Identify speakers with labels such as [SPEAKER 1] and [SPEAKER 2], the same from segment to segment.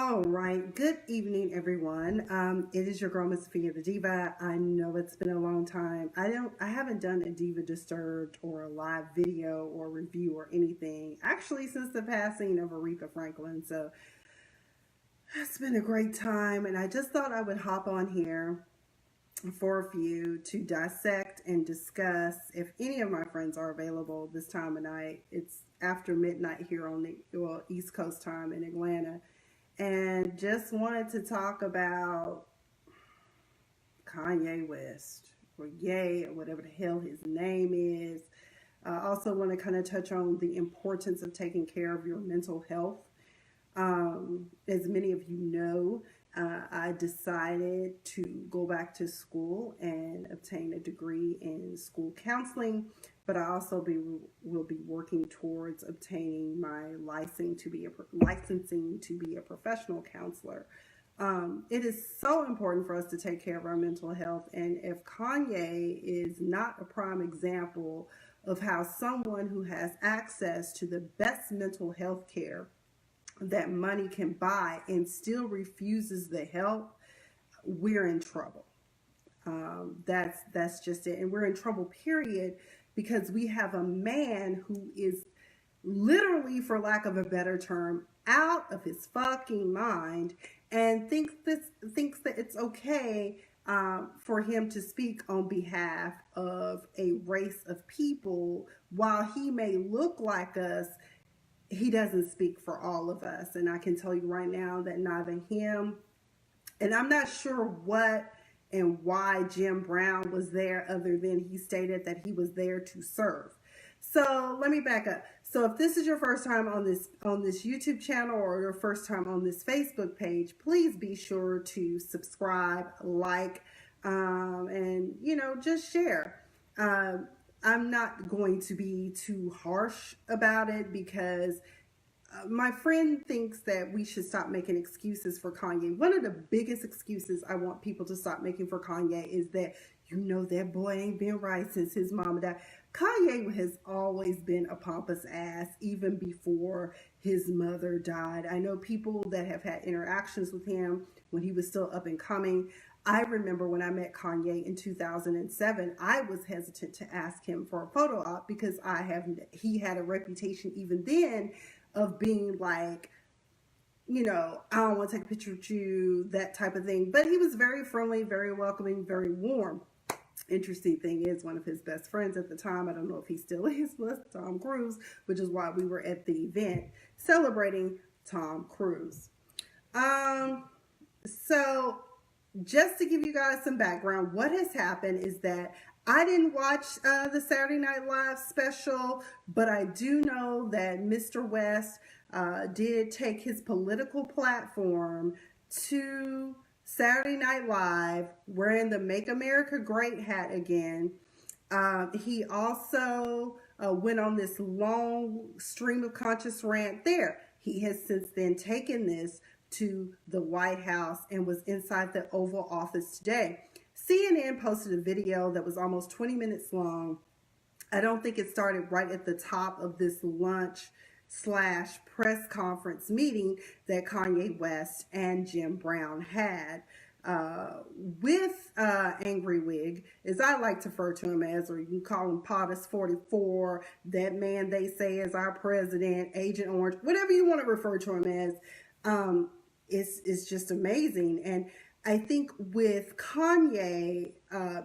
[SPEAKER 1] All right. Good evening, everyone. It is your girl, Miss Sophia the Diva. I know it's been a long time. I haven't done a Diva Disturbed or a live video or review or anything actually since the passing of Aretha Franklin. So it's been a great time, and I just thought I would hop on here for a few to dissect and discuss. If any of my friends are available this time of night, it's after midnight here on the East Coast time in Atlanta, and just wanted to talk about Kanye West, or Ye, or whatever the hell his name is. I also want to kind of touch on the importance of taking care of your mental health. As many of you know, I decided to go back to school and obtain a degree in school counseling, but I also will be working towards obtaining my licensing to be a professional counselor. It is so important for us to take care of our mental health, and if Kanye is not a prime example of how someone who has access to the best mental health care that money can buy and still refuses the help, we're in trouble. That's just it, and we're in trouble. Period, because we have a man who is literally, for lack of a better term, out of his fucking mind, and thinks that it's okay for him to speak on behalf of a race of people. While he may look like us, he doesn't speak for all of us. And I can tell you right now that neither him, and I'm not sure what and why Jim Brown was there, other than he stated that he was there to serve. So let me back up. So if this is your first time on this YouTube channel, or your first time on this Facebook page, please be sure to subscribe, like, and just share. I'm not going to be too harsh about it, because my friend thinks that we should stop making excuses for Kanye. One of the biggest excuses I want people to stop making for Kanye is that, that boy ain't been right since his mama died. Kanye has always been a pompous ass, even before his mother died. I know people that have had interactions with him when he was still up and coming. I remember when I met Kanye in 2007, I was hesitant to ask him for a photo op, because he had a reputation even then of being like, I don't want to take a picture with you, that type of thing. But he was very friendly, very welcoming, very warm. Interesting thing is, one of his best friends at the time, I don't know if he still is, was Tom Cruise, which is why we were at the event celebrating Tom Cruise. So just to give you guys some background, what has happened is that I didn't watch the Saturday Night Live special, but I do know that Mr. West did take his political platform to Saturday Night Live, wearing the Make America Great hat again. He also went on this long stream of conscious rant there. He has since then taken this to the White House and was inside the Oval Office today. CNN posted a video that was almost 20 minutes long. I don't think it started right at the top of this lunch/press conference meeting that Kanye West and Jim Brown had with Angry Wig, as I like to refer to him as, or you can call him POTUS 44, that man they say is our president, Agent Orange, whatever you want to refer to him as. It's just amazing. And I think with Kanye,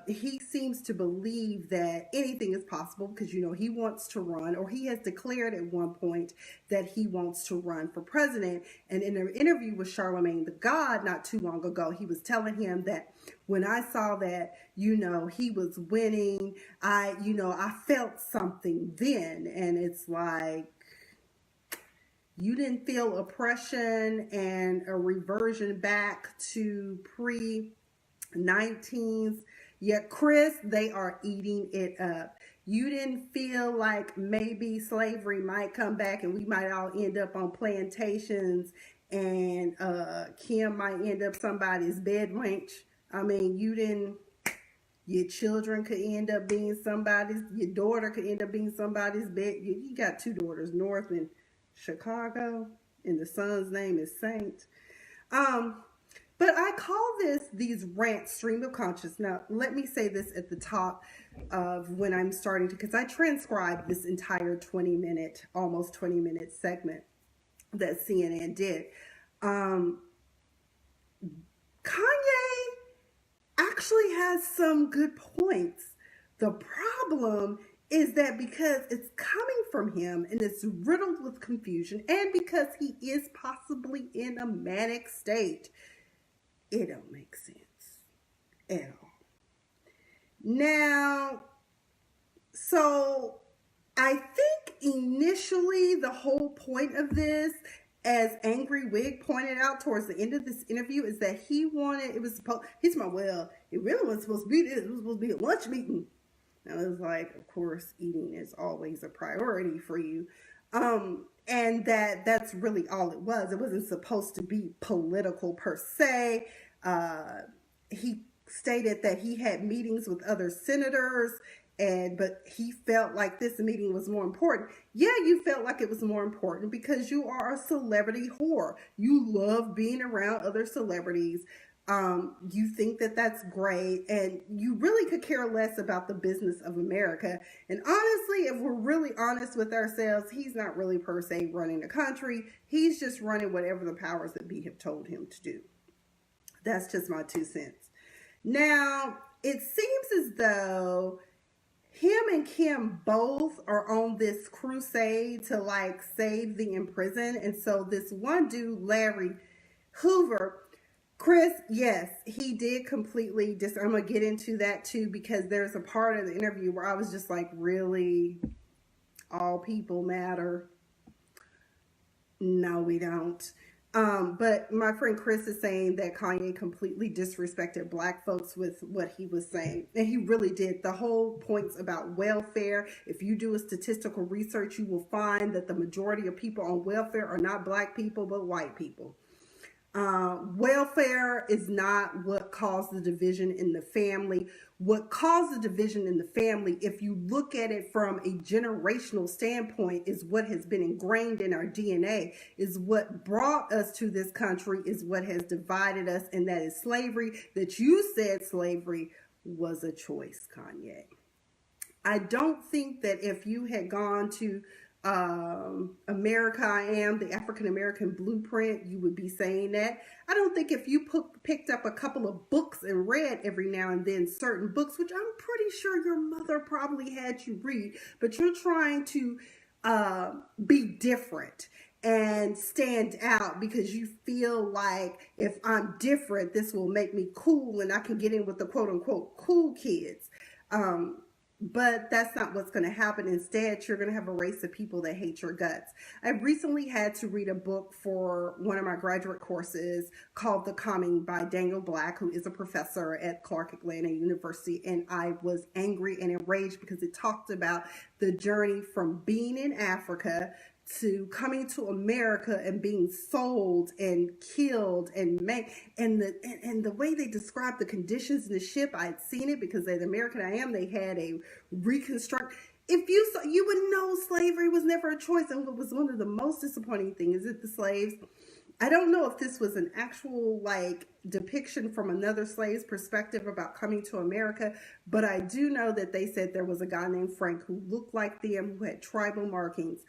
[SPEAKER 1] he seems to believe that anything is possible, because, he wants to run, or he has declared at one point that he wants to run for president. And in an interview with Charlemagne the God not too long ago, he was telling him that, when I saw that, he was winning, I felt something then. And it's like, you didn't feel oppression and a reversion back to pre-19s. Yet, Chris, they are eating it up. You didn't feel like maybe slavery might come back and we might all end up on plantations, and Kim might end up somebody's bed wench. I mean, your children could end up being somebody's, your daughter could end up being somebody's bed. You got two daughters, North and Chicago, and the son's name is Saint. But I call these rants stream of conscious. Now, let me say this at the top of when I'm starting to, because I transcribed this entire 20-minute, almost 20-minute segment that CNN did. Kanye actually has some good points. The problem is that because it's coming from him and it's riddled with confusion, and because he is possibly in a manic state, it don't make sense at all. Now, so I think initially the whole point of this, as Angry Wig pointed out towards the end of this interview, is that he wanted, he's my, well, it really wasn't supposed to be this, it was supposed to be a lunch meeting. Now it's like, of course, eating is always a priority for you. And that's really all it was. It wasn't supposed to be political per se. He stated that he had meetings with other senators, but he felt like this meeting was more important. Yeah, you felt like it was more important because you are a celebrity whore. You love being around other celebrities. You think that that's great, and you really could care less about the business of America. And honestly, if we're really honest with ourselves, he's not really per se running the country. He's just running whatever the powers that be have told him to do. That's just my 2 cents. Now, it seems as though him and Kim both are on this crusade to like save the imprisoned. And so this one dude, Larry Hoover, Chris, yes, he did completely I'm going to get into that too, because there's a part of the interview where I was just like, really? All people matter? No, we don't. But my friend Chris is saying that Kanye completely disrespected black folks with what he was saying. And he really did. The whole points about welfare. If you do a statistical research, you will find that the majority of people on welfare are not black people, but white people. Welfare is not what caused the division in the family. What caused the division in the family, if you look at it from a generational standpoint, is what has been ingrained in our DNA, is what brought us to this country, is what has divided us, and that is slavery. That you said slavery was a choice, Kanye. I don't think that if you had gone to America I Am, the African American Blueprint, you would be saying that. I don't think if you picked up a couple of books and read every now and then certain books, which I'm pretty sure your mother probably had you read, but you're trying to be different and stand out because you feel like if I'm different, this will make me cool and I can get in with the quote unquote cool kids. But that's not what's going to happen. Instead, you're going to have a race of people that hate your guts. I recently had to read a book for one of my graduate courses called The Coming by Daniel Black, who is a professor at Clark Atlanta University. And I was angry and enraged because it talked about the journey from being in Africa to coming to America and being sold and killed and made, and the way they described the conditions in the ship. I had seen it because at American I Am, they had a reconstruct. If you saw, you would know slavery was never a choice. And what was one of the most disappointing things is that the slaves, I don't know if this was an actual like depiction from another slave's perspective about coming to America, but I do know that they said there was a guy named Frank who looked like them, who had tribal markings,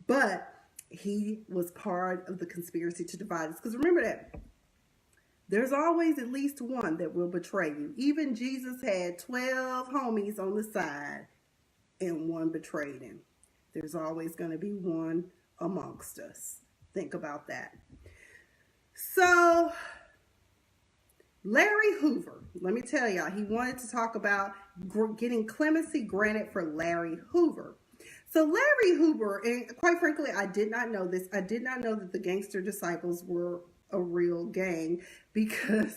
[SPEAKER 1] but he was part of the conspiracy to divide us. Because remember that there's always at least one that will betray you. Even Jesus had 12 homies on the side and one betrayed him. There's always going to be one amongst us. Think about that. So Larry Hoover, let me tell y'all, he wanted to talk about getting clemency granted for Larry Hoover. So Larry Hoover, and quite frankly, I did not know this. I did not know that the Gangster Disciples were a real gang, because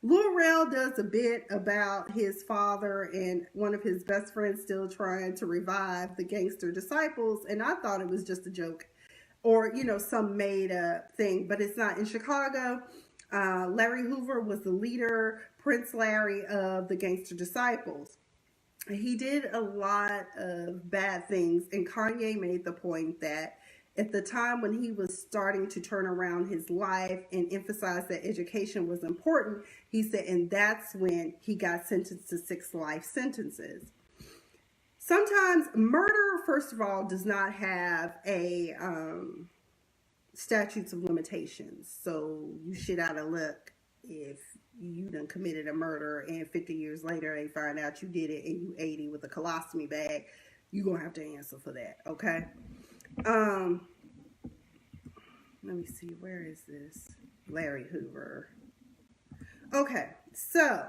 [SPEAKER 1] Lil Rel does a bit about his father and one of his best friends still trying to revive the Gangster Disciples, and I thought it was just a joke or, you know, some made up thing, but it's not. In Chicago, Larry Hoover was the leader, Prince Larry, of the Gangster Disciples. He did a lot of bad things, and Kanye made the point that At the time when he was starting to turn around his life and emphasize that education was important, he said, and that's when he got sentenced to 6 life sentences. Sometimes murder, first of all, does not have a statutes of limitations. So you shit out of luck if you done committed a murder and 50 years later they find out you did it and you 80 with a colostomy bag. You're going to have to answer for that, okay? Let me see, where is this? Larry Hoover. Okay, so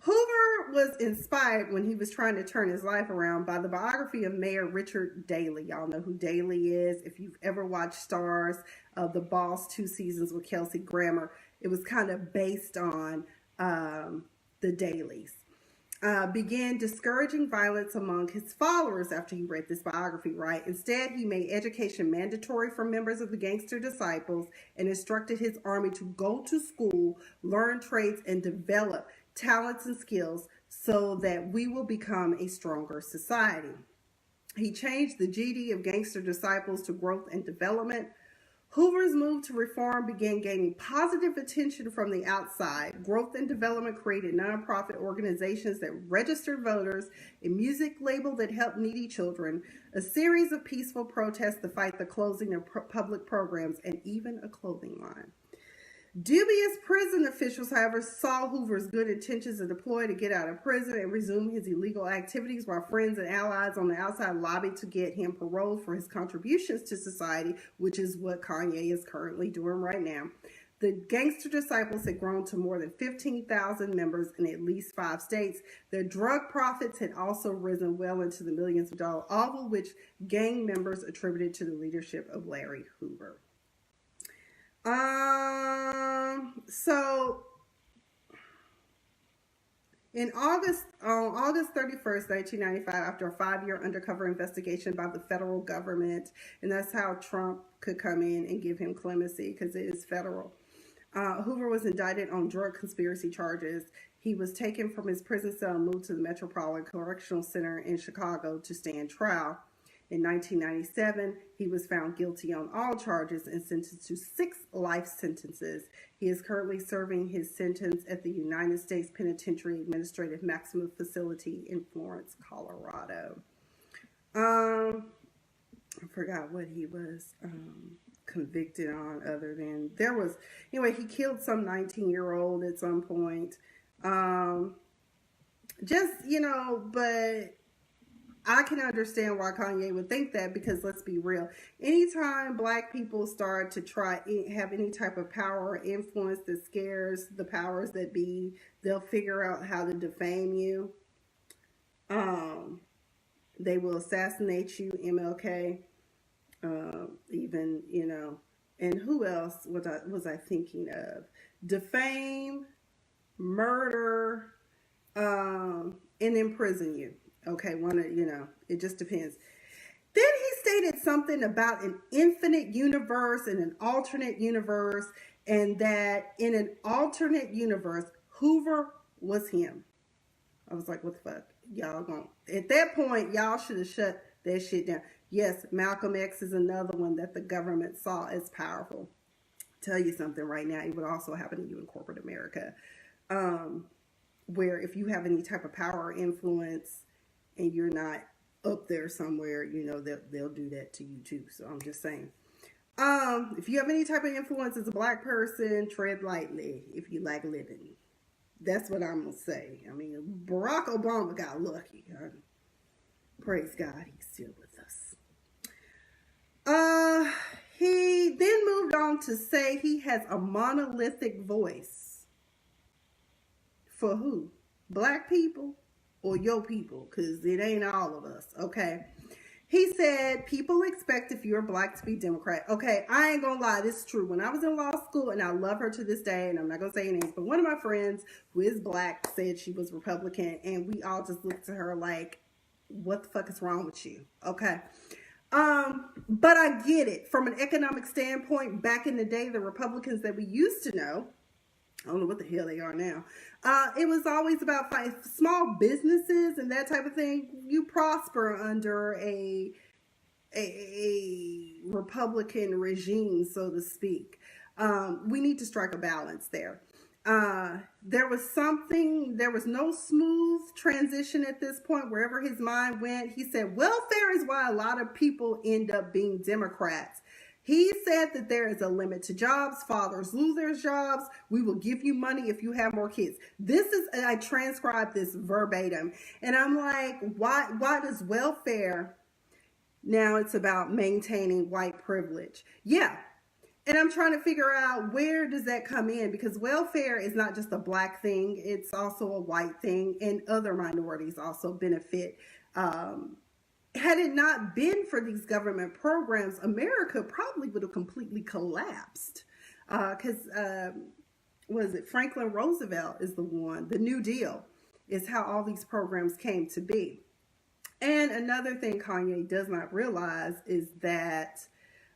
[SPEAKER 1] Hoover was inspired when he was trying to turn his life around by the biography of Mayor Richard Daley. Y'all know who Daley is. If you've ever watched Stars, The Boss 2 seasons with Kelsey Grammer, it was kind of based on the Daleys. Began discouraging violence among his followers after he read this biography, right? Instead, he made education mandatory for members of the gangster disciples and instructed his army to go to school, learn trades, and develop talents and skills so that we will become a stronger society. He changed the GD of gangster disciples to growth and development. Hoover's move to reform began gaining positive attention from the outside. Growth and development created nonprofit organizations that registered voters, a music label that helped needy children, a series of peaceful protests to fight the closing of public programs, and even a clothing line. Dubious prison officials, however, saw Hoover's good intentions and deployed to get out of prison and resume his illegal activities, while friends and allies on the outside lobbied to get him paroled for his contributions to society, which is what Kanye is currently doing right now. The gangster disciples had grown to more than 15,000 members in at least 5 states. Their drug profits had also risen well into the millions of dollars, all of which gang members attributed to the leadership of Larry Hoover. So on August 31st, 1995, after a 5-year undercover investigation by the federal government, and that's how Trump could come in and give him clemency because it is federal. Hoover was indicted on drug conspiracy charges. He was taken from his prison cell and moved to the Metropolitan Correctional Center in Chicago to stand trial. In 1997, he was found guilty on all charges and sentenced to 6 life sentences. He is currently serving his sentence at the United States Penitentiary Administrative Maximum Facility in Florence, Colorado. I forgot what he was convicted on other than, anyway, he killed some 19-year-old at some point. But I can understand why Kanye would think that, because let's be real. Anytime black people start to try have any type of power or influence that scares the powers that be, they'll figure out how to defame you. They will assassinate you, MLK. And who else was I thinking of? Defame, murder, and imprison you. Okay, it just depends. Then he stated something about an infinite universe and an alternate universe, and that in an alternate universe, Hoover was him. I was like, what the fuck? Y'all gonna... At that point, y'all should have shut that shit down. Yes, Malcolm X is another one that the government saw as powerful. Tell you something right now, it would also happen to you in corporate America. Where if you have any type of power or influence, and you're not up there somewhere, they'll do that to you too. So I'm just saying. If you have any type of influence as a black person, tread lightly if you like living. That's what I'm going to say. I mean, Barack Obama got lucky. Praise God, he's still with us. He then moved on to say he has a monolithic voice. For who? Black people? Or your people, because it ain't all of us, okay? He said, people expect if you're black to be Democrat. Okay, I ain't gonna lie, this is true. When I was in law school, and I love her to this day, and I'm not gonna say names, but one of my friends who is black said she was Republican, and we all just looked at her like, what the fuck is wrong with you? Okay. But I get it. From an economic standpoint, back in the day, the Republicans that we used to know, I don't know what the hell they are now. It was always about small businesses and that type of thing. You prosper under a a Republican regime, so to speak. We need to strike a balance there. There was no smooth transition at this point. Wherever his mind went, he said welfare is why a lot of people end up being Democrats. He said that there is a limit to jobs. Fathers lose their jobs. We will give you money if you have more kids. I transcribed this verbatim. And I'm like, why does welfare, now it's about maintaining white privilege. Yeah. And I'm trying to figure out, where does that come in? Because welfare is not just a black thing. It's also a white thing, and other minorities also benefit. Had it not been for these government programs, America probably would have completely collapsed. Because, was it Franklin Roosevelt is the one, the New Deal is how all these programs came to be. And another thing Kanye does not realize is that,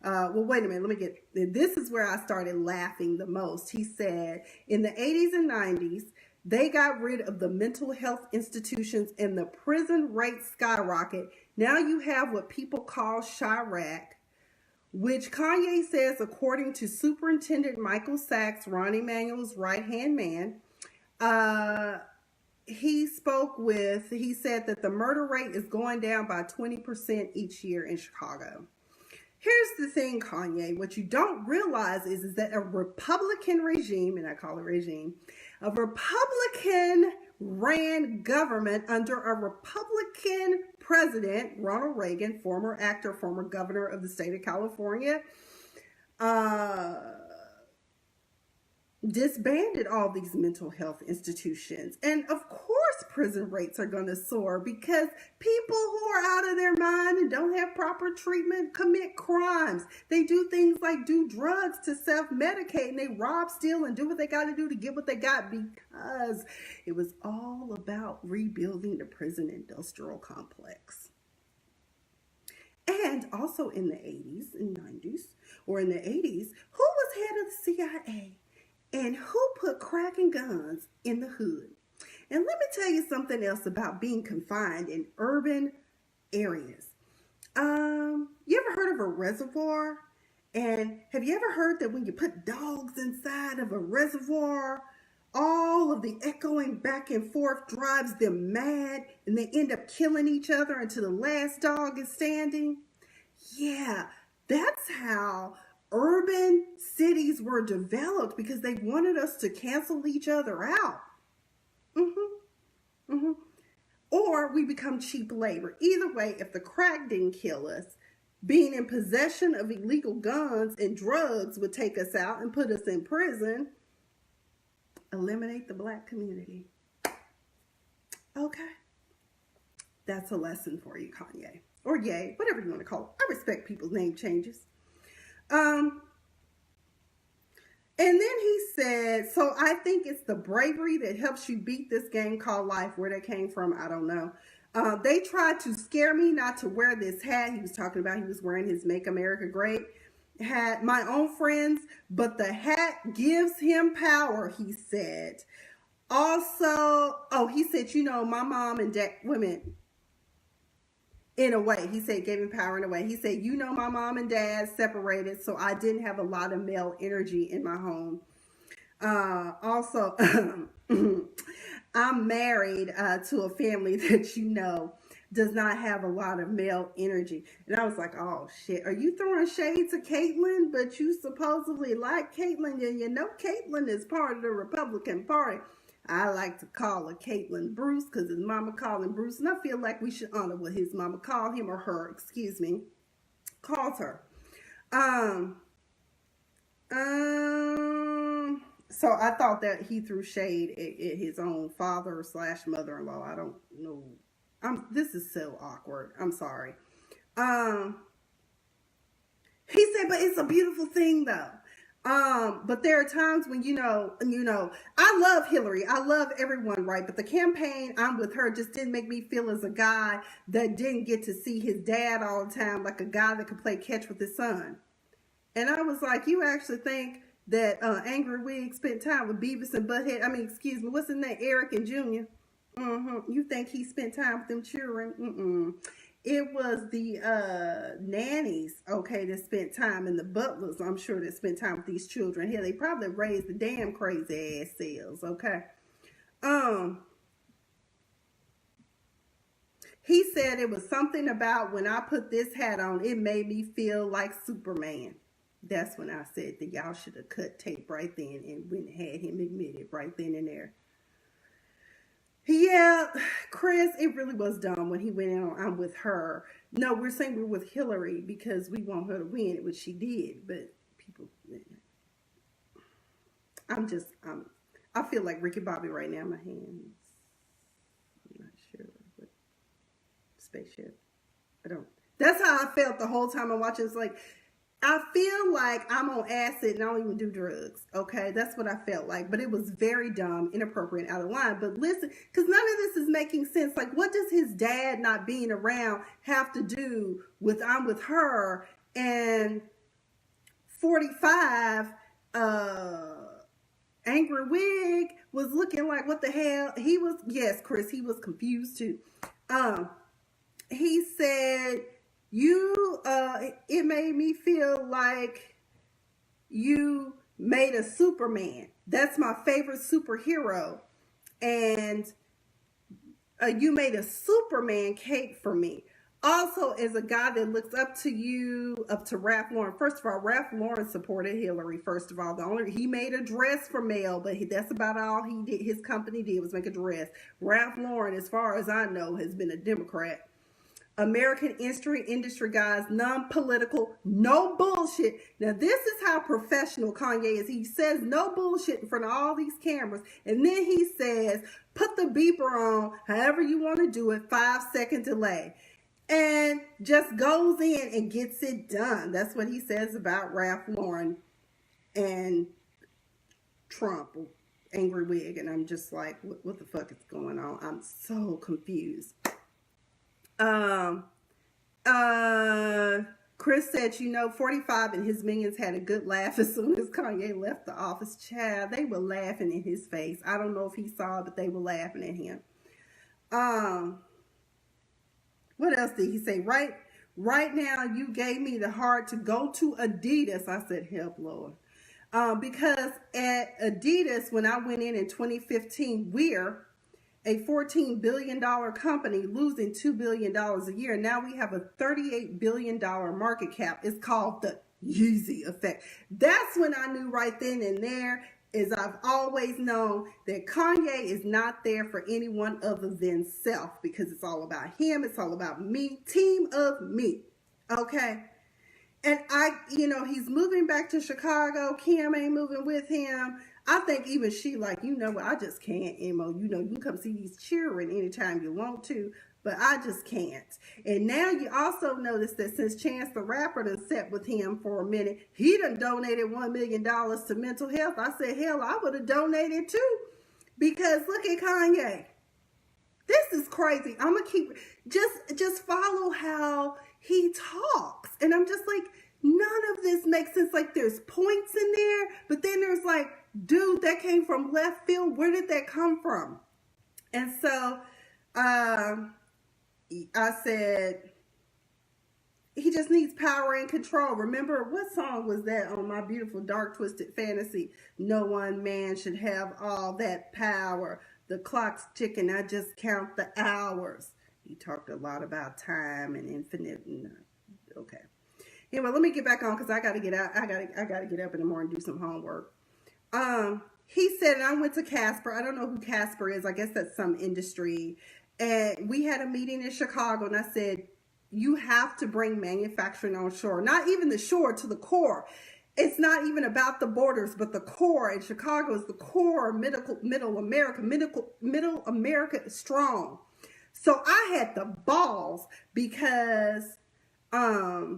[SPEAKER 1] well, wait a minute, this is where I started laughing the most. He said in the 80s and 90s, they got rid of the mental health institutions and the prison rates skyrocket. Now you have what people call Chirac, which Kanye says, according to Superintendent Michael Sachs, Ron Emanuel's right-hand man, he said that the murder rate is going down by 20% each year in Chicago. Here's the thing, Kanye, what you don't realize is that a Republican regime, and I call it regime, a Republican ran government under a Republican president, Ronald Reagan, former actor, former governor of the state of California, disbanded all these mental health institutions. And of course prison rates are going to soar, because people who are out of their mind and don't have proper treatment commit crimes. They do things like do drugs to self-medicate, and they rob, steal, and do what they got to do to get what they got, because it was all about rebuilding the prison industrial complex. And also in the 80s and 90s, or in the 80s, who was head of the CIA? And who put crack and guns in the hood? And let me tell you something else about being confined in urban areas. You ever heard of a reservoir? And have you ever heard that when you put dogs inside of a reservoir, all of the echoing back and forth drives them mad, and they end up killing each other until the last dog is standing? Yeah, that's how urban cities were developed, because they wanted us to cancel each other out. Or we become cheap labor. Either way, if the crack didn't kill us, being in possession of illegal guns and drugs would take us out and put us in prison. Eliminate the black community. Okay. That's a lesson for you, Kanye. Or Ye, whatever you want to call it. I respect people's name changes. And then he said, so I think it's the bravery that helps you beat this game called life. Where that came from, I don't know. They tried to scare me not to wear this hat. He was talking about, he was wearing his Make America Great hat. My own friends, but the hat gives him power, he said. Also, he said, my mom and dad, women, in a way, he said, gave him power in a way. He said, my mom and dad separated, so I didn't have a lot of male energy in my home. Also, I'm married to a family that does not have a lot of male energy. And I was like, oh shit, are you throwing shade to Caitlyn? But you supposedly like Caitlyn, and Caitlyn is part of the Republican Party. I like to call her Caitlyn Bruce, because his mama called him Bruce, and I feel like we should honor what his mama called him, or her, calls her. So I thought that he threw shade at his own father / mother-in-law. I don't know. This is so awkward. I'm sorry. He said, but it's a beautiful thing though. But there are times when, I love Hillary. I love everyone, right? But the campaign, I'm with her, just didn't make me feel as a guy that didn't get to see his dad all the time, like a guy that could play catch with his son. And I was like, you actually think that Angry Wig spent time with Beavis and Butthead? What's his name? Eric and Junior. You think he spent time with them children? It was the nannies, okay, that spent time, and the butlers, I'm sure, that spent time with these children. Hell, they probably raised the damn crazy ass selves, okay? Um, he said it was something about when I put this hat on, it made me feel like Superman. That's when I said that y'all should have cut tape right then and went and had him admit it right then and there. Yeah, Chris, it really was dumb when he went in on I'm with her. No, we're saying we're with Hillary because we want her to win, which she did. But people, I'm just, I feel like Ricky Bobby right now in my hands. I'm not sure what spaceship. I don't. That's how I felt the whole time I'm watching. It's like I feel like I'm on acid and I don't even do drugs. Okay, that's what I felt like. But it was very dumb, inappropriate, out of line. But listen, because none of this is making sense. Like, what does his dad not being around have to do with I'm with her and 45? Angry Wig was looking like what the hell he was. Yes, Chris, he was confused too. He said it made me feel like you made a Superman. That's my favorite superhero. And you made a Superman cape for me. Also, as a guy that looks up to you, up to Ralph Lauren. First of all, Ralph Lauren supported Hillary. First of all, he made a dress for Mel, but that's about all he did. His company did was make a dress. Ralph Lauren, as far as I know, has been a Democrat. American industry guys, non-political, no bullshit. Now this is how professional Kanye is. He says no bullshit in front of all these cameras, and then he says, put the beeper on, however you want to do it, 5-second delay. And just goes in and gets it done. That's what he says about Ralph Lauren and Trump, Angry Wig. And I'm just like, what the fuck is going on? I'm so confused. Chris said, 45 and his minions had a good laugh as soon as Kanye left the office. Child, they were laughing in his face. I don't know if he saw it, but they were laughing at him. What else did he say? Right now, you gave me the heart to go to Adidas. I said, help, Lord. Because at Adidas, when I went in 2015, we're a $14 billion company losing $2 billion a year. Now we have a $38 billion market cap. It's called the Yeezy effect. That's when I knew right then and there, as I've always known, that Kanye is not there for anyone other than self, because it's all about him. It's all about me, team of me. Okay. And he's moving back to Chicago. Kim ain't moving with him. I think even she like, what, I just can't, Emo. You can come see these children anytime you want to, but I just can't. And now you also notice that since Chance the Rapper done sat with him for a minute, he done donated $1 million to mental health. I said, hell, I would have donated too. Because look at Kanye. This is crazy. I'm going to keep, just follow how he talks. And I'm just like, none of this makes sense. Like there's points in there, but then there's like, dude, that came from left field. Where did that come from? And so I said, he just needs power and control. Remember, what song was that on My Beautiful Dark Twisted Fantasy? No one man should have all that power. The clock's ticking. I just count the hours. He talked a lot about time and infinite. Okay. Anyway, let me get back on because I got to get out. I got to get up in the morning and do some homework. He said, and I went to Casper. I don't know who Casper is. I guess that's some industry. And we had a meeting in Chicago, and I said, you have to bring manufacturing on shore. Not even the shore, to the core. It's not even about the borders, but the core. And Chicago is the core, middle America is strong. So I had the balls because I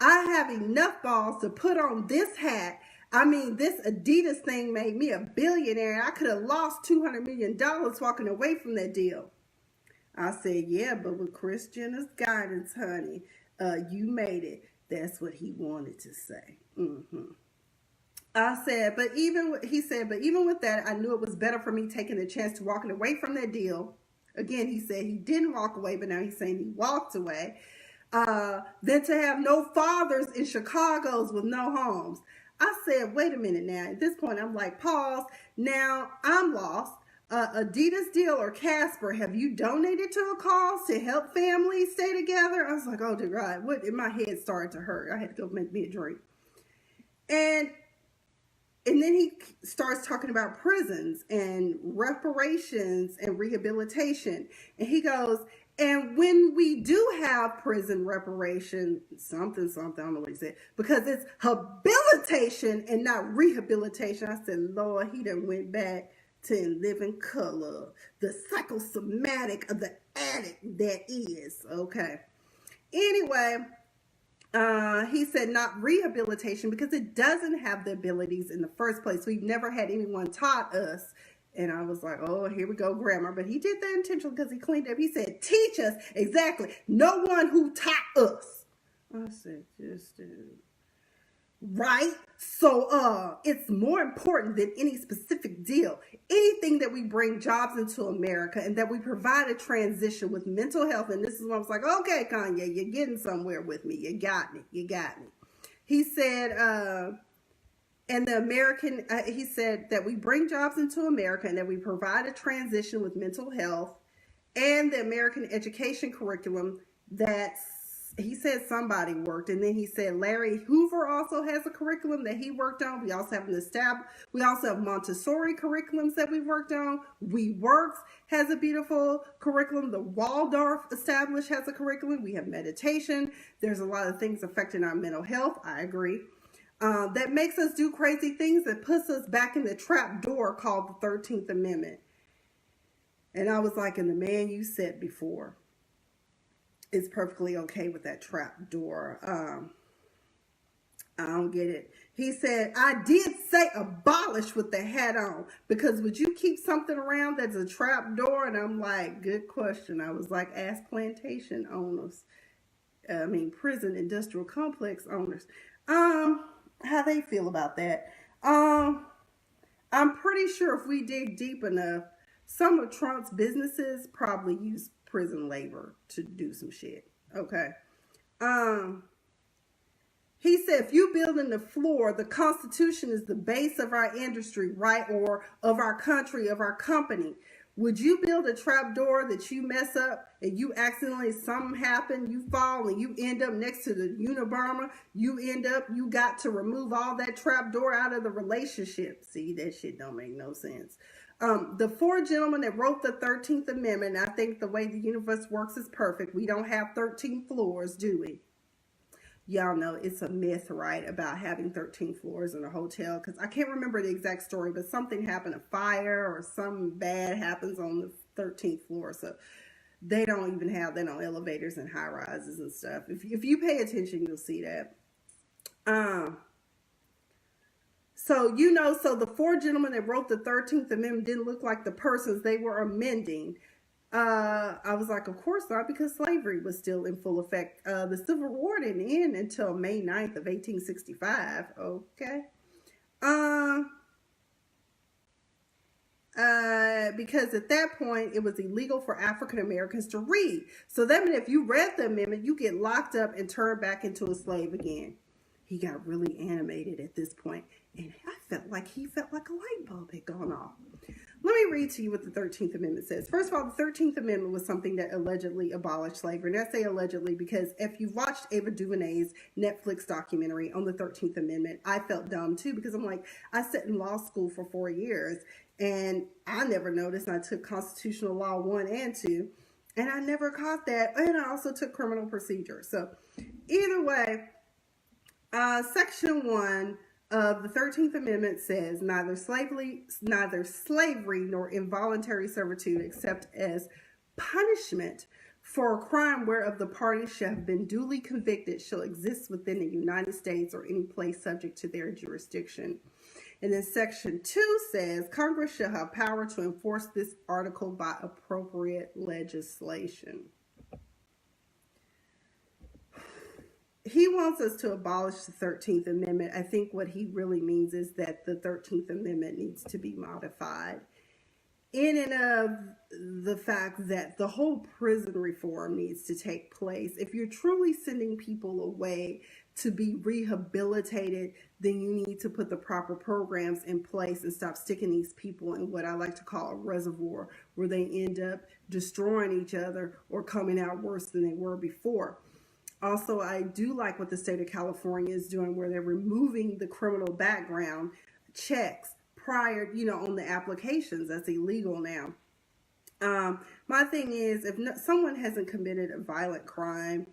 [SPEAKER 1] have enough balls to put on this hat. I mean, this Adidas thing made me a billionaire. I could have lost $200 million walking away from that deal. I said, yeah, but with Kris Jenner's guidance, honey, you made it. That's what he wanted to say. I said, he said, but even with that, I knew it was better for me taking the chance to walking away from that deal. again, he said he didn't walk away, but now he's saying he walked away. Then to have no fathers in Chicago's with no homes. I said, wait a minute now. At this point, I'm like, pause. Now, I'm lost. Adidas deal or Casper, have you donated to a cause to help families stay together? I was like, oh, dear God. My head started to hurt. I had to go make me a drink. And then he starts talking about prisons and reparations and rehabilitation. And he goes, and when we do have prison reparation, something, I don't know what he said, because it's habilitation and not rehabilitation. I said, Lord, he done went back to In Living Color, the psychosomatic of the addict that is. Okay. Anyway, he said not rehabilitation because it doesn't have the abilities in the first place. We've never had anyone taught us. And I was like, oh, here we go, grammar. But he did that intentionally because he cleaned up. He said, teach us. Exactly. No one who taught us. I said, just right? So it's more important than any specific deal. Anything that we bring jobs into America and that we provide a transition with mental health. And this is when I was like, okay, Kanye, you're getting somewhere with me. You got me. He said, and the American, he said that we bring jobs into America and that we provide a transition with mental health and the American education curriculum that's, he said somebody worked. And then he said Larry Hoover also has a curriculum that he worked on. We also have we also have Montessori curriculums that we worked on. WeWorks has a beautiful curriculum. The Waldorf established has a curriculum. We have meditation. There's a lot of things affecting our mental health. I agree. That makes us do crazy things that puts us back in the trap door called the 13th Amendment. And I was like, and the man you said before is perfectly okay with that trap door. I don't get it. He said, I did say abolish with the hat on because would you keep something around that's a trap door? And I'm like, good question. I was like, ask plantation owners. Prison industrial complex owners. How they feel about that. I'm pretty sure if we dig deep enough, some of Trump's businesses probably use prison labor to do some shit. Okay. He said, if you build in the floor, the Constitution is the base of our industry, right? Or of our country, of our company. Would you build a trap door that you mess up and you accidentally, something happen, you fall and you end up next to the Unabomber, you got to remove all that trap door out of the relationship. See, that shit don't make no sense. The four gentlemen that wrote the 13th Amendment, I think the way the universe works is perfect. We don't have 13 floors, do we? Y'all know it's a myth, right, about having 13 floors in a hotel. Because I can't remember the exact story, but something happened, a fire or something bad happens on the 13th floor. So they don't even have that on elevators and high rises and stuff. If you pay attention, you'll see that. So the four gentlemen that wrote the 13th Amendment didn't look like the persons they were amending. I was like, of course not, because slavery was still in full effect. The Civil War didn't end until May 9th of 1865. Okay. Because at that point, it was illegal for African Americans to read. So that meant if you read the amendment, you get locked up and turned back into a slave again. He got really animated at this point, and I felt like a light bulb had gone off. Let me read to you what the 13th Amendment says. First of all, the 13th Amendment was something that allegedly abolished slavery. And I say allegedly because if you've watched Ava DuVernay's Netflix documentary on the 13th Amendment, I felt dumb too because I'm like, I sat in law school for 4 years and I never noticed. And I took constitutional law 1 and 2 and I never caught that. And I also took criminal procedure. So either way, Section 1 of the 13th Amendment says neither slavery nor involuntary servitude except as punishment for a crime whereof the parties shall have been duly convicted shall exist within the United States or any place subject to their jurisdiction. And then Section 2 says Congress shall have power to enforce this article by appropriate legislation. He wants us to abolish the 13th Amendment. I think what he really means is that the 13th Amendment needs to be modified. in and of the fact that the whole prison reform needs to take place. If you're truly sending people away to be rehabilitated, then you need to put the proper programs in place and stop sticking these people in what I like to call a reservoir, where they end up destroying each other or coming out worse than they were before. Also, I do like what the state of California is doing, where they're removing the criminal background checks prior, on the applications. That's illegal now. My thing is, if someone hasn't committed a violent crime,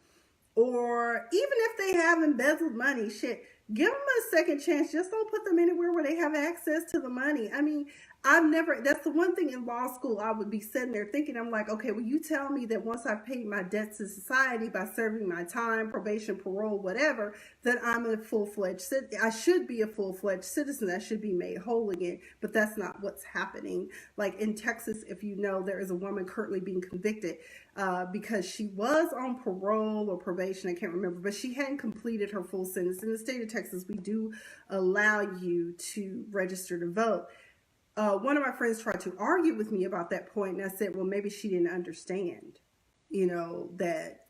[SPEAKER 1] or even if they have embezzled money, shit, give them a second chance. Just don't put them anywhere where they have access to the money. I mean, that's the one thing in law school I would be sitting there thinking, I'm like, okay, well, you tell me that once I've paid my debts to society by serving my time, probation, parole, whatever, that I should be a full-fledged citizen. I should be made whole again. But that's not what's happening. Like in Texas, if you know, there is a woman currently being convicted because she was on parole or probation, I can't remember, but she hadn't completed her full sentence. In the state of Texas, we do allow you to register to vote. One of my friends tried to argue with me about that point, and I said, well, maybe she didn't understand, that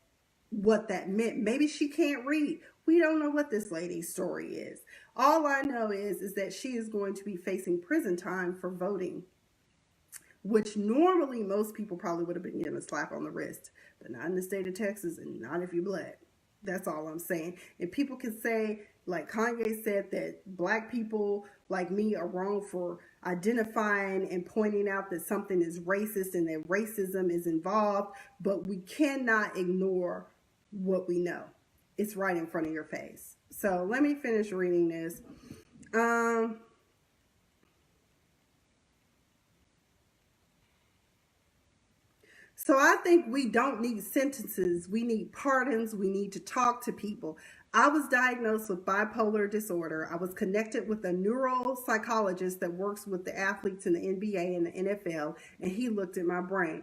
[SPEAKER 1] what that meant. Maybe she can't read. We don't know what this lady's story is. All I know is that she is going to be facing prison time for voting, which normally most people probably would have been given a slap on the wrist, but not in the state of Texas and not if you're black. That's all I'm saying. And people can say, like Kanye said, that black people like me are wrong for identifying and pointing out that something is racist and that racism is involved, but we cannot ignore what we know. It's right in front of your face. So let me finish reading this. So I think we don't need sentences. We need pardons. We need to talk to people. I was diagnosed with bipolar disorder. I was connected with a neuropsychologist that works with the athletes in the NBA and the NFL, and he looked at my brain.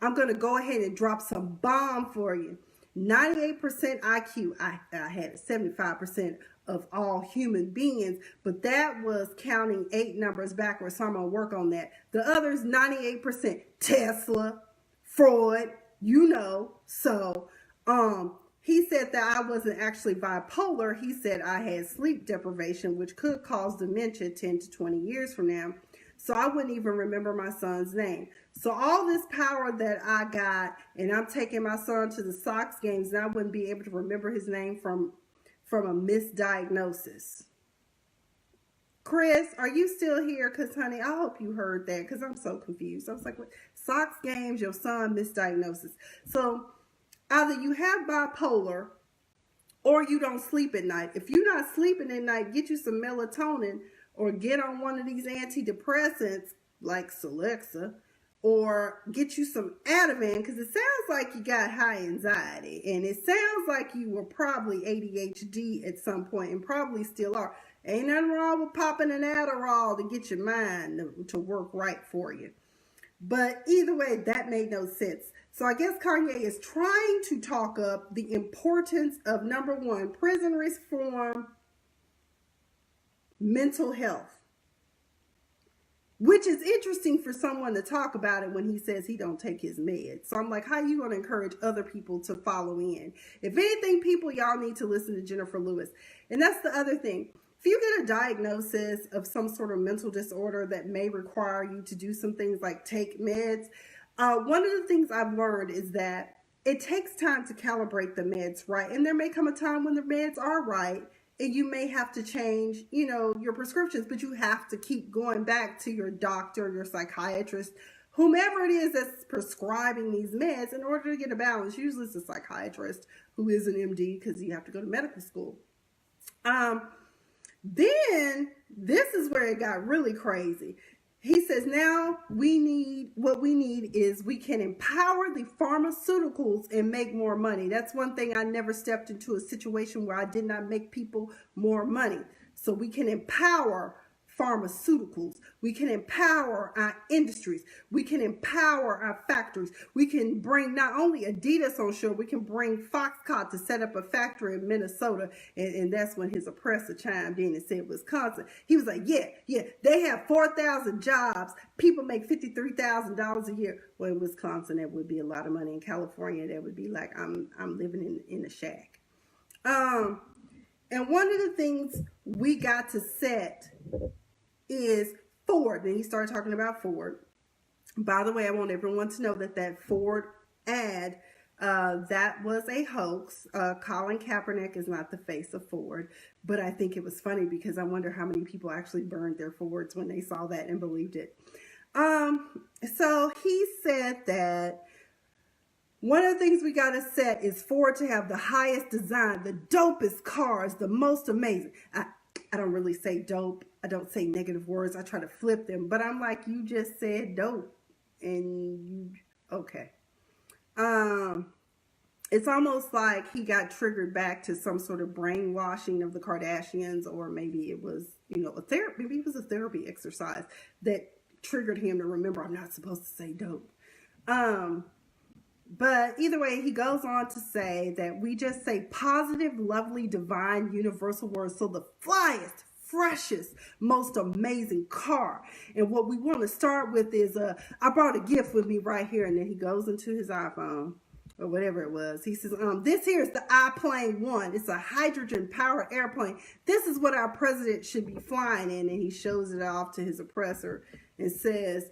[SPEAKER 1] I'm going to go ahead and drop some bomb for you. 98% IQ. I had 75% of all human beings, but that was counting 8 numbers backwards, so I'm going to work on that. The others, 98%. Tesla, Freud, So, he said that I wasn't actually bipolar. He said I had sleep deprivation, which could cause dementia 10 to 20 years from now. So I wouldn't even remember my son's name. So all this power that I got, and I'm taking my son to the Sox games, and I wouldn't be able to remember his name from a misdiagnosis. Chris, are you still here? Because, honey, I hope you heard that, because I'm so confused. I was like, what? Sox games, your son misdiagnosis. So either you have bipolar or you don't sleep at night. If you're not sleeping at night, get you some melatonin or get on one of these antidepressants like Celexa, or get you some Ativan, because it sounds like you got high anxiety, and it sounds like you were probably ADHD at some point and probably still are. Ain't nothing wrong with popping an Adderall to get your mind to work right for you. But either way, that made no sense. So I guess Kanye is trying to talk up the importance of, number one, prison reform, mental health, which is interesting for someone to talk about it when he says he don't take his meds. So I'm like, how are you going to encourage other people to follow in? If anything, people, y'all need to listen to Jennifer Lewis. And that's the other thing. If you get a diagnosis of some sort of mental disorder that may require you to do some things like take meds, one of the things I've learned is that it takes time to calibrate the meds right. And there may come a time when the meds are right, and you may have to change, your prescriptions, but you have to keep going back to your doctor, your psychiatrist, whomever it is that's prescribing these meds in order to get a balance. Usually it's a psychiatrist who is an MD, because you have to go to medical school. Then this is where it got really crazy. He says, now we need is we can empower the pharmaceuticals and make more money. That's one thing. I never stepped into a situation where I did not make people more money. So we can empower pharmaceuticals. We can empower our industries. We can empower our factories. We can bring not only Adidas on shore, we can bring Foxconn to set up a factory in Minnesota. And that's when his oppressor chimed in and said Wisconsin. He was like, yeah, they have 4,000 jobs. People make $53,000 a year. Well, in Wisconsin, that would be a lot of money. In California, that would be like I'm living in a shack. And one of the things we got to set is Ford. And he started talking about Ford. By the way, I want everyone to know that Ford ad, that was a hoax. Colin Kaepernick is not the face of Ford. But I think it was funny because I wonder how many people actually burned their Fords when they saw that and believed it. So he said that one of the things we got to set is Ford to have the highest design, the dopest cars, the most amazing. I don't really say dope. I don't say negative words. I try to flip them. But I'm like, you just said dope. And you, okay. It's almost like he got triggered back to some sort of brainwashing of the Kardashians, or maybe it was, a therapy. Maybe it was a therapy exercise that triggered him to remember I'm not supposed to say dope. But either way, he goes on to say that we just say positive, lovely, divine, universal words. So the flyest, freshest, most amazing car. And what we want to start with is, I brought a gift with me right here. And then he goes into his iPhone or whatever it was. He says, this here is the iPlane 1. It's a hydrogen powered airplane. This is what our president should be flying in. And he shows it off to his oppressor and says,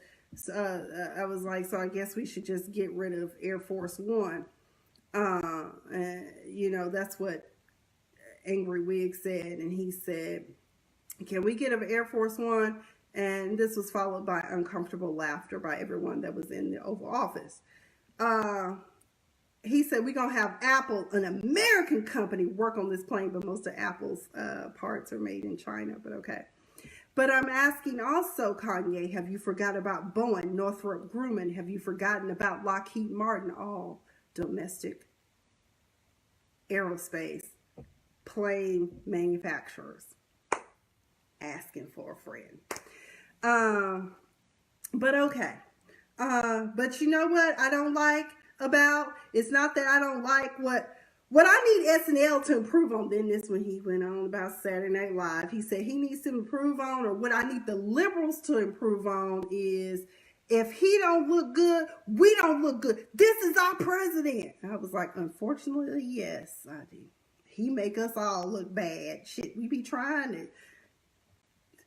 [SPEAKER 1] I was like, so I guess we should just get rid of Air Force One. And, that's what Angry Wig said. And he said, can we get rid of Air Force One? And this was followed by uncomfortable laughter by everyone that was in the Oval Office. He said, we're going to have Apple, an American company, work on this plane. But most of Apple's parts are made in China. But okay. But I'm asking also, Kanye, have you forgotten about Boeing, Northrop Grumman? Have you forgotten about Lockheed Martin? All domestic aerospace plane manufacturers. Asking for a friend. But okay. But you know what I don't like about? It's not that I don't like what I need SNL to improve on. Then this when he went on about Saturday Night Live, he said he needs to improve on, or what I need the liberals to improve on is, if he don't look good, we don't look good. This is our president. I was like, unfortunately, yes, I do. He make us all look bad. Shit, we be trying to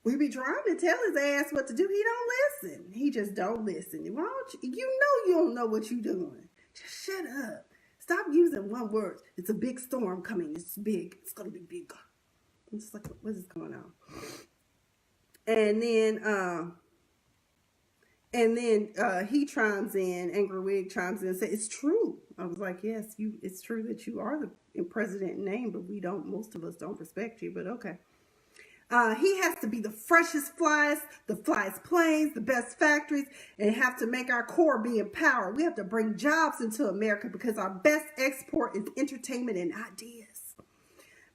[SPEAKER 1] tell his ass what to do. He don't listen. He just don't listen. Why don't you? You don't know what you doing. Just shut up. Stop using one word. It's a big storm coming. It's big. It's going to be bigger. I'm just like, what is going on? And then he chimes in, Angry Wig chimes in and says, it's true. I was like, yes, it's true that you are the president in name, but most of us don't respect you, but okay. He has to be the freshest, the flyest planes, the best factories, and have to make our core be empowered. We have to bring jobs into America because our best export is entertainment and ideas.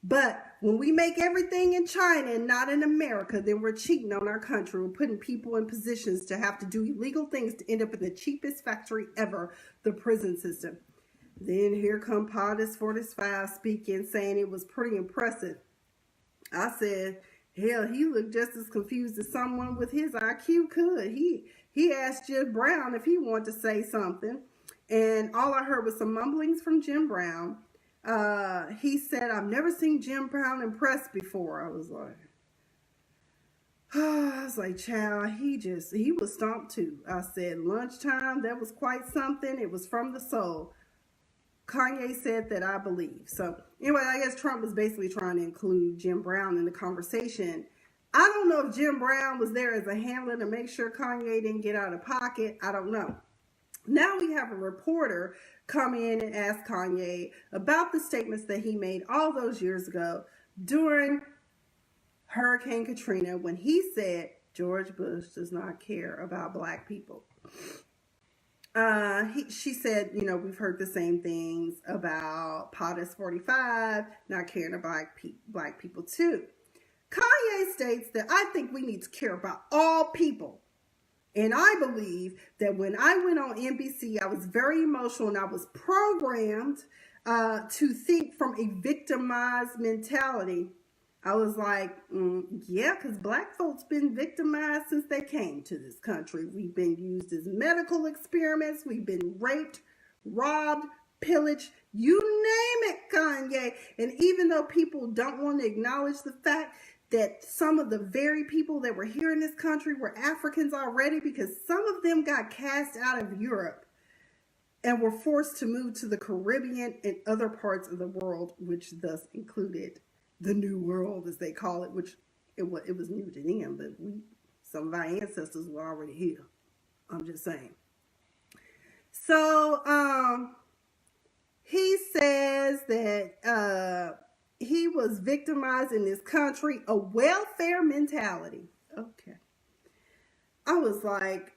[SPEAKER 1] But when we make everything in China and not in America, then we're cheating on our country. We're putting people in positions to have to do illegal things to end up in the cheapest factory ever, the prison system. Then here come POTUS 45 speaking, saying it was pretty impressive. I said, hell, he looked just as confused as someone with his IQ could. He asked Jim Brown if he wanted to say something, and all I heard was some mumblings from Jim Brown. He said, I've never seen Jim Brown impressed before. I was like, child, he was stomped too. I said, lunchtime, that was quite something. It was from the soul. Kanye said that, I believe. So anyway, I guess Trump was basically trying to include Jim Brown in the conversation. I don't know if Jim Brown was there as a handler to make sure Kanye didn't get out of pocket. I don't know. Now we have a reporter come in and ask Kanye about the statements that he made all those years ago during Hurricane Katrina, when he said George Bush does not care about black people. She said, we've heard the same things about POTUS 45, not caring about black people too. Kanye states that I think we need to care about all people. And I believe that when I went on NBC, I was very emotional and I was programmed to think from a victimized mentality. I was like, yeah, because black folks been victimized since they came to this country. We've been used as medical experiments. We've been raped, robbed, pillaged, you name it, Kanye. And even though people don't want to acknowledge the fact that some of the very people that were here in this country were Africans already, because some of them got cast out of Europe and were forced to move to the Caribbean and other parts of the world, which thus included the New World, as they call it, which it was new to them, but some of our ancestors were already here. I'm just saying. So he says that he was victimized in this country, a welfare mentality. Okay. I was like,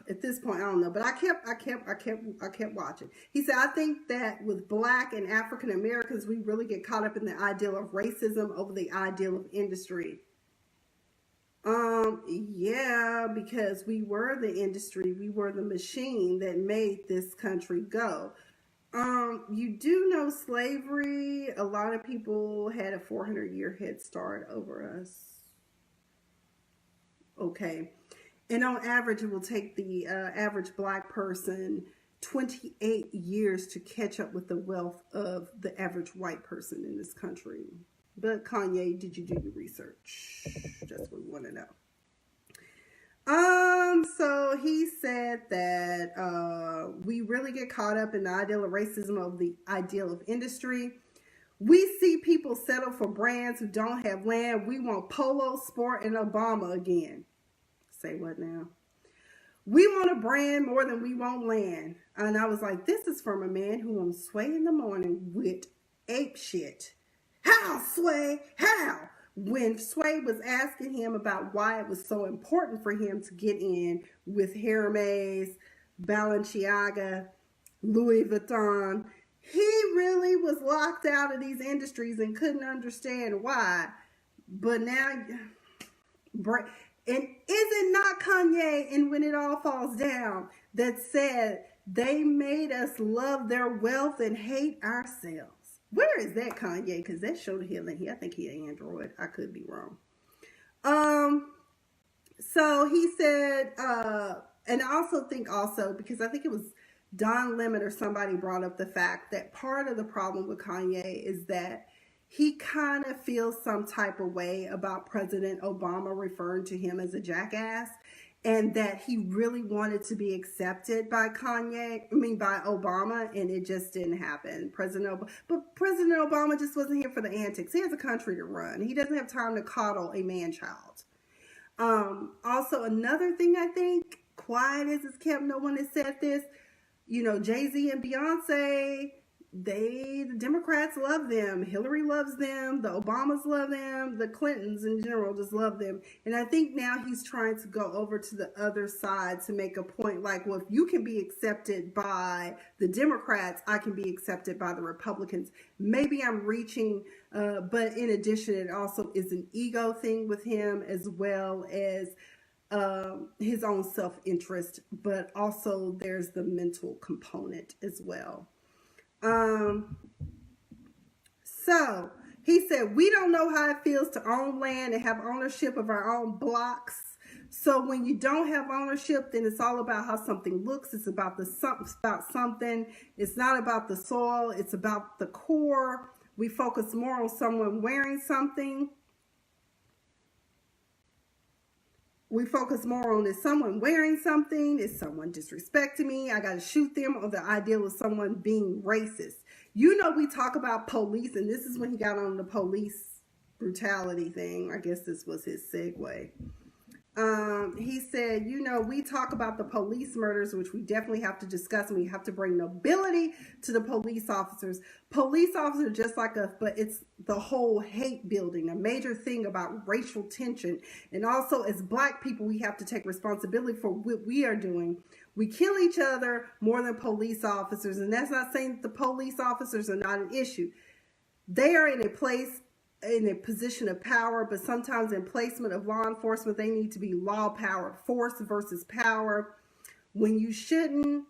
[SPEAKER 1] at this point, I don't know, but I kept watching. He said, I think that with black and African Americans, we really get caught up in the ideal of racism over the ideal of industry. Yeah, because we were the industry, we were the machine that made this country go. You do know slavery, a lot of people had a 400-year head start over us. Okay. And on average, it will take the average black person 28 years to catch up with the wealth of the average white person in this country. But Kanye, did you do your research? That's what we want to know. So he said that we really get caught up in the ideal of racism of the ideal of industry. We see people settle for brands who don't have land. We want Polo, Sport, and Obama again. Say what now? We want a brand more than we want land. And I was like, this is from a man who on Sway in the Morning with ape shit. How, Sway? How? When Sway was asking him about why it was so important for him to get in with Hermes, Balenciaga, Louis Vuitton, he really was locked out of these industries and couldn't understand why. But now, and is it not Kanye in When It All Falls Down that said they made us love their wealth and hate ourselves? Where is that Kanye? Because that showed him that I think he an Android. I could be wrong. So he said, and I also think because I think it was Don Lemon or somebody brought up the fact that part of the problem with Kanye is that he kind of feels some type of way about President Obama referring to him as a jackass, and that he really wanted to be accepted by by Obama, and it just didn't happen. But President Obama just wasn't here for the antics. He has a country to run. He doesn't have time to coddle a man-child. Also, another thing I think, quiet as it's kept, no one has said this, Jay-Z and Beyonce, the Democrats love them. Hillary loves them. The Obamas love them. The Clintons in general just love them. And I think now he's trying to go over to the other side to make a point like, well, if you can be accepted by the Democrats, I can be accepted by the Republicans. Maybe I'm reaching, but in addition, it also is an ego thing with him, as well as his own self-interest, but also there's the mental component as well. So he said, we don't know how it feels to own land and have ownership of our own blocks. So when you don't have ownership, then it's all about how something looks. It's about something. It's not about the soil. It's about the core. We focus more on someone wearing something. We focus more on, is someone wearing something? Is someone disrespecting me? I got to shoot them, or the ideal of someone being racist. We talk about police, and this is when he got on the police brutality thing. I guess this was his segue. He said, we talk about the police murders, which we definitely have to discuss, and we have to bring nobility to the police officers. Police officers just like us, but it's the whole hate building, a major thing about racial tension. And also, as black people, we have to take responsibility for what we are doing. We kill each other more than police officers, and that's not saying that the police officers are not an issue. They are in a place in a position of power, but sometimes in placement of law enforcement, they need to be law power, force versus power, when you shouldn't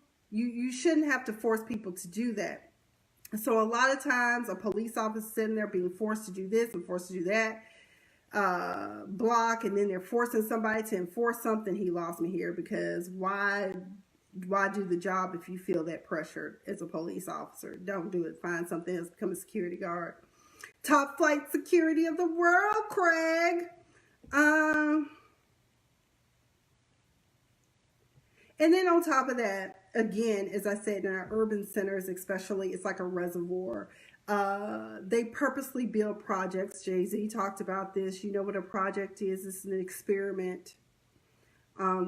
[SPEAKER 1] have to force people to do that. So a lot of times a police officer sitting there being forced to do this and forced to do that, block, and then they're forcing somebody to enforce something. He lost me here, because why do the job if you feel that pressure as a police officer? Don't do it. Find something else. Become a security guard. Top flight security of the world, Craig. And then on top of that, again, as I said, in our urban centers especially, it's like a reservoir. They purposely build projects. Jay-Z talked about this. You know what a project is? It's an experiment.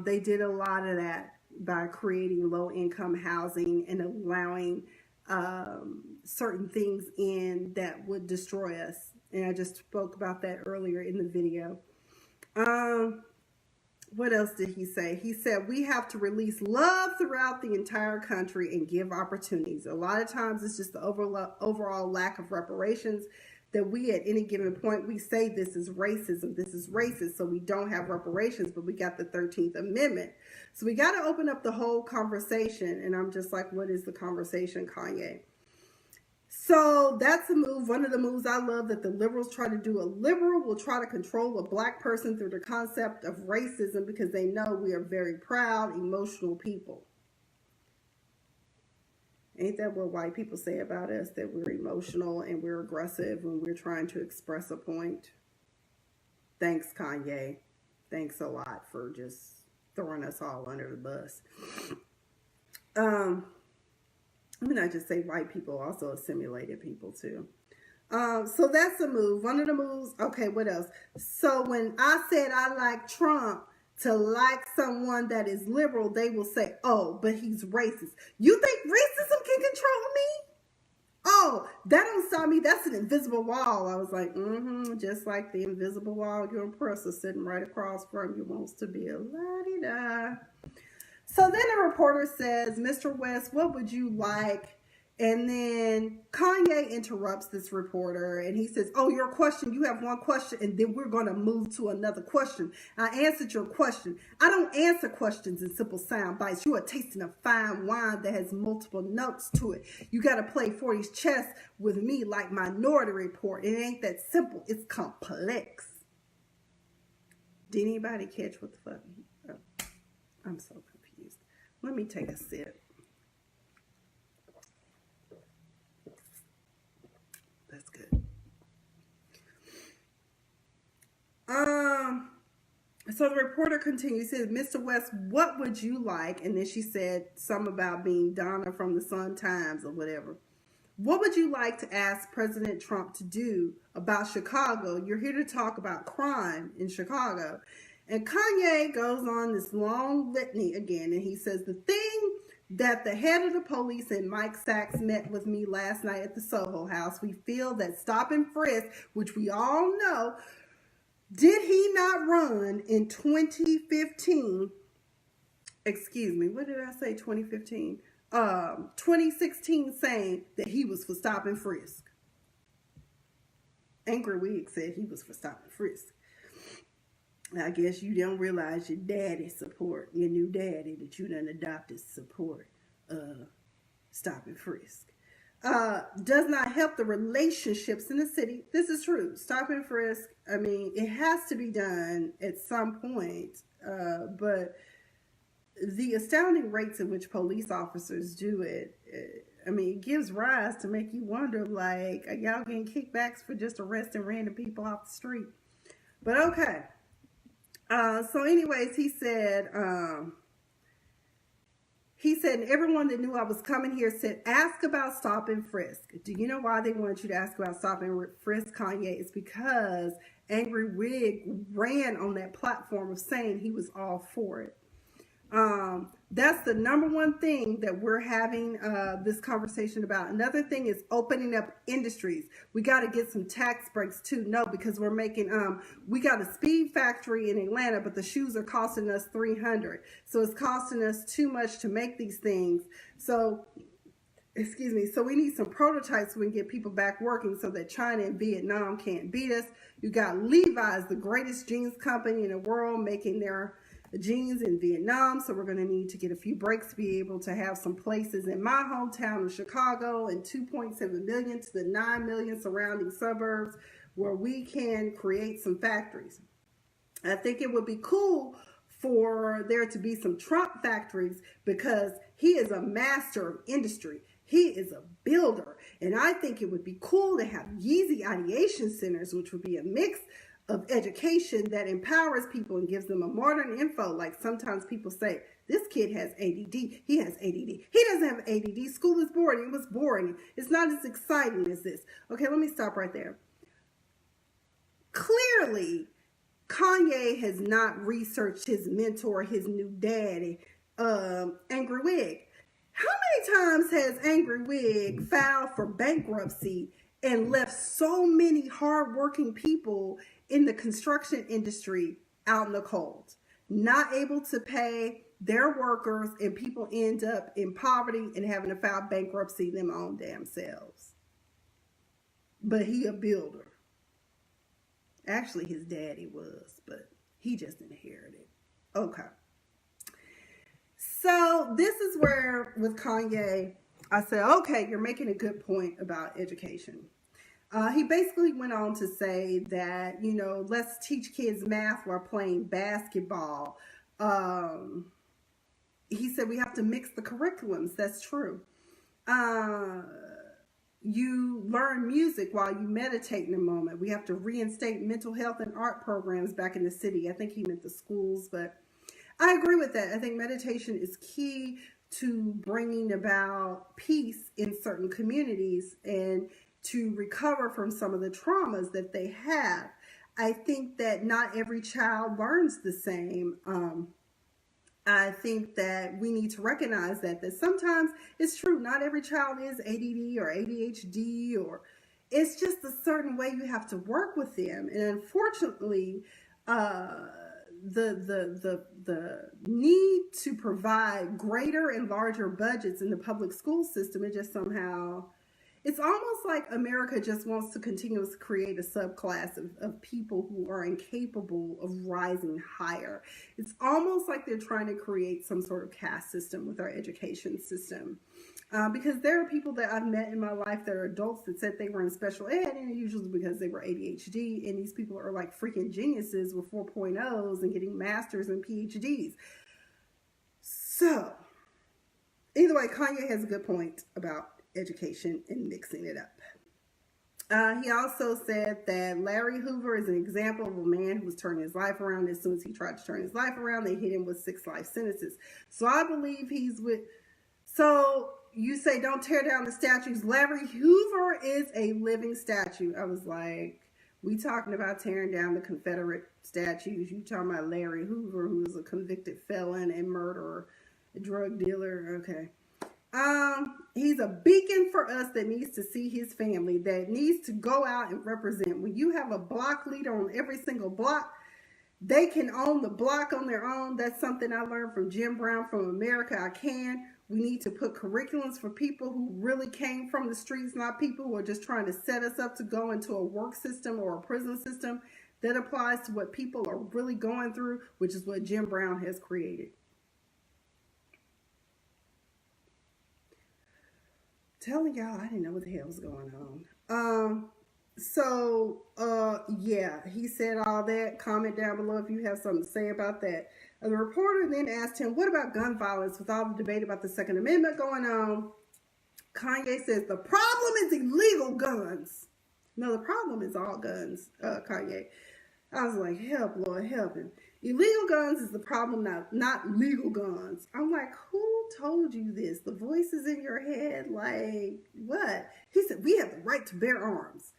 [SPEAKER 1] They did a lot of that by creating low-income housing and allowing certain things in that would destroy us. And I just spoke about that earlier in the video. What else did he say? He said, we have to release love throughout the entire country and give opportunities. A lot of times it's just the overall lack of reparations that we, at any given point, we say this is racism, this is racist, so we don't have reparations, but we got the 13th Amendment. So we got to open up the whole conversation. And I'm just like, what is the conversation, Kanye? So that's a move, one of the moves I love that the liberals try to do. A liberal will try to control a black person through the concept of racism because they know we are very proud, emotional people. Ain't that what white people say about us? That we're emotional and we're aggressive when we're trying to express a point? Thanks, Kanye. Thanks a lot for just throwing us all under the bus. I mean, I just say white people, also assimilated people too. So that's a move. One of the moves. Okay, what else? So when I said I like Trump, to like someone that is liberal, they will say, oh, but he's racist. You think racism can control me? Oh, that don't stop me. That's an invisible wall. I was like, just like the invisible wall your oppressor sitting right across from you wants to be a la-di-da. So then a reporter says, Mr. West, what would you like? And then Kanye interrupts this reporter and he says, oh, your question, you have one question, and then we're going to move to another question. I answered your question. I don't answer questions in simple sound bites. You are tasting a fine wine that has multiple notes to it. You got to play 40s chess with me like Minority Report. It ain't that simple. It's complex. Did anybody catch what the fuck? Oh, I'm so confused. Let me take a sip. That's good. So the reporter continues, says, Mr. West, what would you like? And then she said something about being Donna from the Sun Times or whatever. What would you like to ask President Trump to do about Chicago? You're here to talk about crime in Chicago. And Kanye goes on this long litany again, and he says, the thing that the head of the police and Mike Sachs met with me last night at the Soho House, we feel that stop and frisk, which we all know, did he not run in 2015? Excuse me, what did I say, 2015? 2016, saying that he was for stop and frisk. Angry Wig said he was for stop and frisk. I guess you don't realize your daddy support, your new daddy that you done adopted support stop and frisk. Does not help the relationships in the city. This is true. Stop and frisk, I mean, it has to be done at some point, but the astounding rates at which police officers do it, I mean, it gives rise to make you wonder, like, are y'all getting kickbacks for just arresting random people off the street? But okay. So anyways, he said, everyone that knew I was coming here said, ask about stop and frisk. Do you know why they wanted you to ask about stop and frisk, Kanye? It's because Angry Wig ran on that platform of saying he was all for it. That's the number one thing that we're having this conversation about. Another thing is opening up industries. We got to get some tax breaks too. No, because we're making, we got a speed factory in Atlanta, but the shoes are costing us $300. So it's costing us too much to make these things. So excuse me, so we need some prototypes so we can get people back working so that China and Vietnam can't beat us. You got Levi's, the greatest jeans company in the world, making their jeans in Vietnam. So we're going to need to get a few breaks to be able to have some places in my hometown of Chicago and 2.7 million to the 9 million surrounding suburbs where we can create some factories. I think it would be cool for there to be some Trump factories because he is a master of industry. He is a builder. And I think it would be cool to have Yeezy ideation centers, which would be a mix of education that empowers people and gives them a modern info. Like sometimes people say, this kid has ADD. He has ADD. He doesn't have ADD. School is boring. It was boring. It's not as exciting as this. Okay, let me stop right there. Clearly, Kanye has not researched his mentor, his new daddy, Angry Wig. How many times has Angry Wig filed for bankruptcy and left so many hardworking people in the construction industry out in the cold, not able to pay their workers, and people end up in poverty and having to file bankruptcy them own damn selves? But he a builder. Actually, his daddy was, but he just inherited. Okay. So this is where, with Kanye, I said, okay, you're making a good point about education. He basically went on to say that, you know, let's teach kids math while playing basketball. He said we have to mix the curriculums. That's true. You learn music while you meditate in a moment. We have to reinstate mental health and art programs back in the city. I think he meant the schools, but I agree with that. I think meditation is key to bringing about peace in certain communities and to recover from some of the traumas that they have. I think that not every child learns the same. I think that we need to recognize that sometimes it's true. Not every child is ADD or ADHD, or it's just a certain way you have to work with them. And unfortunately, the need to provide greater and larger budgets in the public school system, it just somehow, it's almost like America just wants to continuously create a subclass of people who are incapable of rising higher. It's almost like they're trying to create some sort of caste system with our education system. Because there are people that I've met in my life that are adults that said they were in special ed, and usually because they were ADHD, and these people are like freaking geniuses with 4.0s and getting masters and PhDs. So, either way, Kanye has a good point about education and mixing it up. He also said that Larry Hoover is an example of a man who was turning his life around. As soon as he tried to turn his life around, they hit him with 6 life sentences. So I believe he's with... So you say don't tear down the statues. Larry Hoover is a living statue. I was like, we talking about tearing down the Confederate statues. You talking about Larry Hoover, who is a convicted felon and murderer, a drug dealer. Okay. He's a beacon for us that needs to see his family, that needs to go out and represent. When you have a block leader on every single block, they can own the block on their own. That's something I learned from Jim Brown from America I Can. We need to put curriculums for people who really came from the streets, not people who are just trying to set us up to go into a work system or a prison system that applies to what people are really going through, which is what Jim Brown has created. Telling y'all, I didn't know what the hell was going on. Yeah, he said all that. Comment down below if you have something to say about that. The reporter then asked him, what about gun violence with all the debate about the Second Amendment going on? Kanye says, the problem is illegal guns. No, the problem is all guns, Kanye. I was like, help, Lord, help him. Illegal guns is the problem, not legal guns. I'm like, who told you this? The voices in your head, like, what? He said, we have the right to bear arms.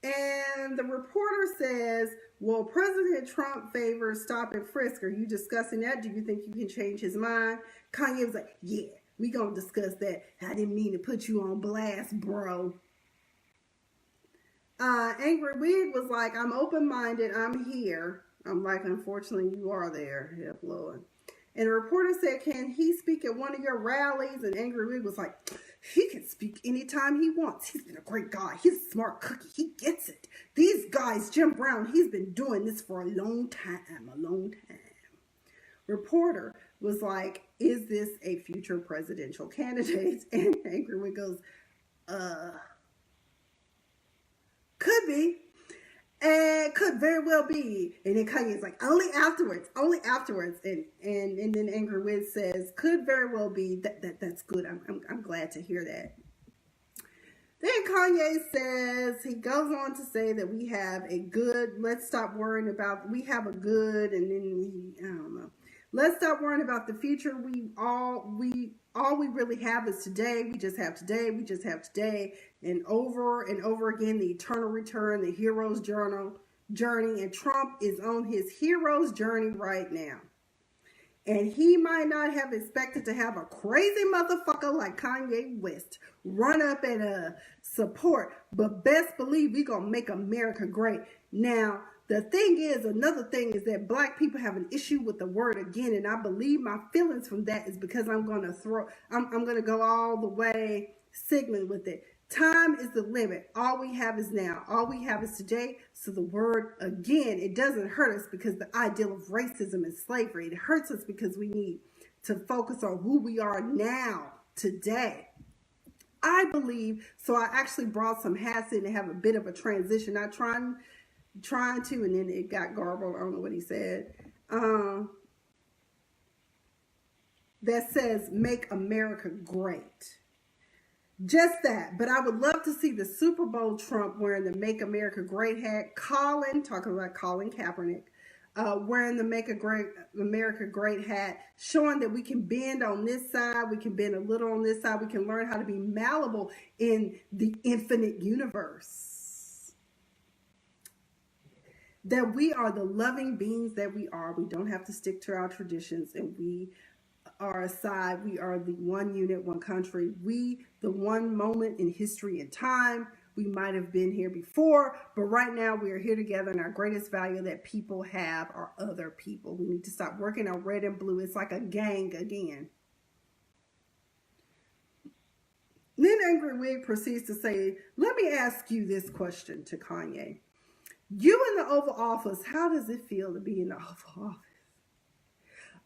[SPEAKER 1] And the reporter says, well, President Trump favors stop and frisk. Are you discussing that? Do you think you can change his mind? Kanye was like, yeah, we gonna discuss that. I didn't mean to put you on blast, bro. Angry Wig was like, I'm open-minded, I'm here. I'm like, unfortunately, you are there. Help, Lord. And the reporter said, can he speak at one of your rallies? And Angry Wig was like, He can speak anytime he wants. He's been a great guy. He's a smart cookie. He gets it. These guys, Jim Brown, he's been doing this for a long time, a long time. Reporter was like, is this a future presidential candidate? And Angry Wig goes, could be. And could very well be. And then Kanye's like, only afterwards. And then Angry Wig says, could very well be. That's good. I'm glad to hear that. Then Kanye says, he goes on to say that we have a good, let's stop worrying about, we have a good, and then I don't know. Let's stop worrying about the future. All we really have is today. We just have today. We just have today. And over again, the eternal return, the hero's journey. And Trump is on his hero's journey right now. And he might not have expected to have a crazy motherfucker like Kanye West run up and support. But best believe we gonna make America great. Now, the thing is, another thing is that black people have an issue with the word again. And I believe my feelings from that is because I'm going to go all the way signaling with it. Time is the limit. All we have is now. All we have is today. So the word again, it doesn't hurt us because the ideal of racism and slavery. It hurts us because we need to focus on who we are now, today. I believe, so I actually brought some hats in to have a bit of a transition. Not trying to, and then it got garbled. I don't know what he said. That says, make America great. Just that. But I would love to see the Super Bowl Trump wearing the Make America Great hat. Talking about Colin Kaepernick, wearing the Make America Great hat, showing that we can bend on this side, we can bend a little on this side, we can learn how to be malleable in the infinite universe. That we are the loving beings that we are. We don't have to stick to our traditions, and we are aside. We are the one unit, one country. We, the one moment in history and time. We might have been here before, but right now we are here together, and our greatest value that people have are other people. We need to stop working on red and blue. It's like a gang again. Then Angry Wig proceeds to say, let me ask you this question to Kanye. You in the Oval Office, how does it feel to be in the Oval Office?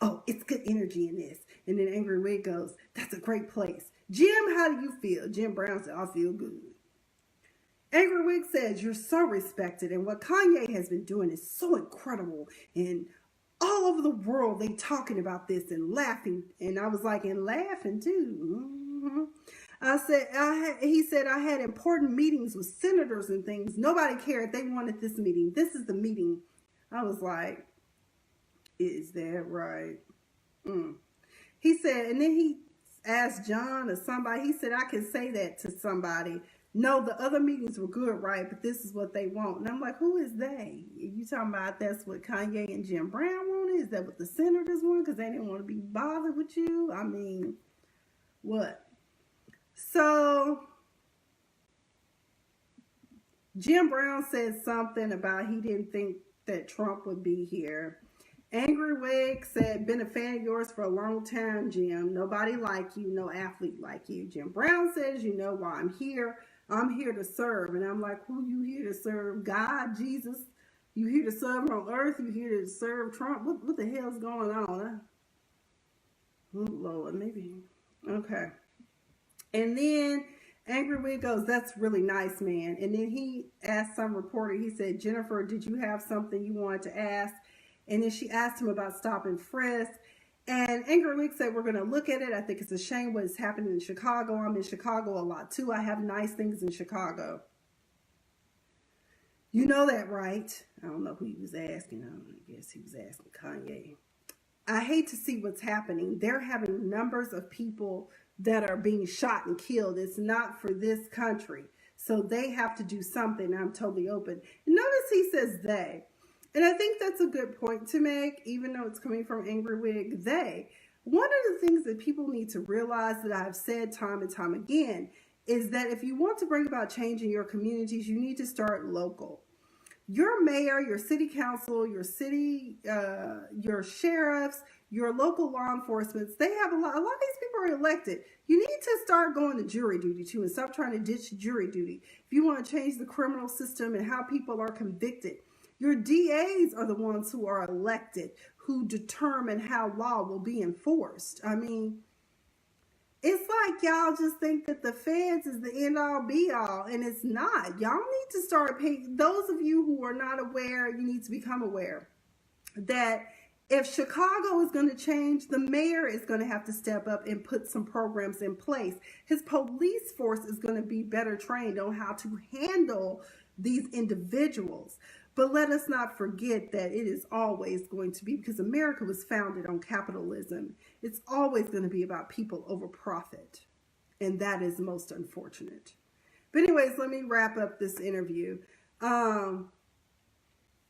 [SPEAKER 1] Oh, it's good energy in this. And then Angry Wig goes, that's a great place. Jim, how do you feel? Jim Brown said, I feel good. Angry Wig says, you're so respected. And what Kanye has been doing is so incredible. And all over the world, they talking about this and laughing. And I was like, and laughing too. Mm-hmm. He said, I had important meetings with senators and things. Nobody cared. They wanted this meeting. This is the meeting. I was like, is that right? He said, and then he asked John or somebody, he said, I can say that to somebody. No, the other meetings were good, right? But this is what they want. And I'm like, who is they? You talking about that's what Kanye and Jim Brown wanted? Is that what the senators want? Because they didn't want to be bothered with you? I mean, what? So, Jim Brown said something about he didn't think that Trump would be here. Angry Wig said, been a fan of yours for a long time, Jim. Nobody like you, no athlete like you. Jim Brown says, you know why I'm here. I'm here to serve. And I'm like, who you here to serve? God, Jesus? You here to serve on earth? You here to serve Trump? What the hell's going on? Oh, Lord, maybe. Okay. And then Angry Wig goes, that's really nice, man. And then he asked some reporter, he said, Jennifer, did you have something you wanted to ask? And then she asked him about stop and frisk. And Angry Wig said, we're going to look at it. I think it's a shame what is happening in Chicago. I'm in Chicago a lot, too. I have nice things in Chicago. You know that, right? I don't know who he was asking. I guess he was asking Kanye. I hate to see what's happening. They're having numbers of people that are being shot and killed. It's not for this country. So they have to do something. I'm totally open. And notice he says they. And I think that's a good point to make, even though it's coming from Angry Wig, they. One of the things that people need to realize that I've said time and time again is that if you want to bring about change in your communities, you need to start local. Your mayor, your city council, your city, your sheriffs, your local law enforcement, they have a lot of these people are elected. You need to start going to jury duty too and stop trying to ditch jury duty. If you want to change the criminal system and how people are convicted, your DAs are the ones who are elected, who determine how law will be enforced. I mean, it's like y'all just think that the feds is the end all be all, and it's not. Y'all need to start paying. Those of you who are not aware, you need to become aware that if Chicago is going to change, the mayor is going to have to step up and put some programs in place. His police force is going to be better trained on how to handle these individuals. But let us not forget that it is always going to be, because America was founded on capitalism, it's always going to be about people over profit. And that is most unfortunate. But anyways, let me wrap up this interview.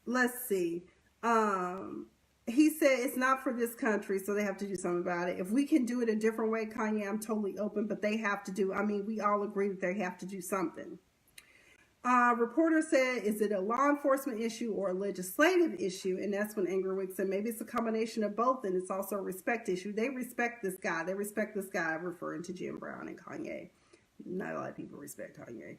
[SPEAKER 1] Let's see. He said it's not for this country, so they have to do something about it. If we can do it a different way, Kanye, I'm totally open, but they have to do, I mean, we all agree that they have to do something. Reporter said, is it a law enforcement issue or a legislative issue? And that's when Angry Wig said, maybe it's a combination of both, and it's also a respect issue. They respect this guy. They respect this guy, referring to Jim Brown and Kanye. Not a lot of people respect Kanye.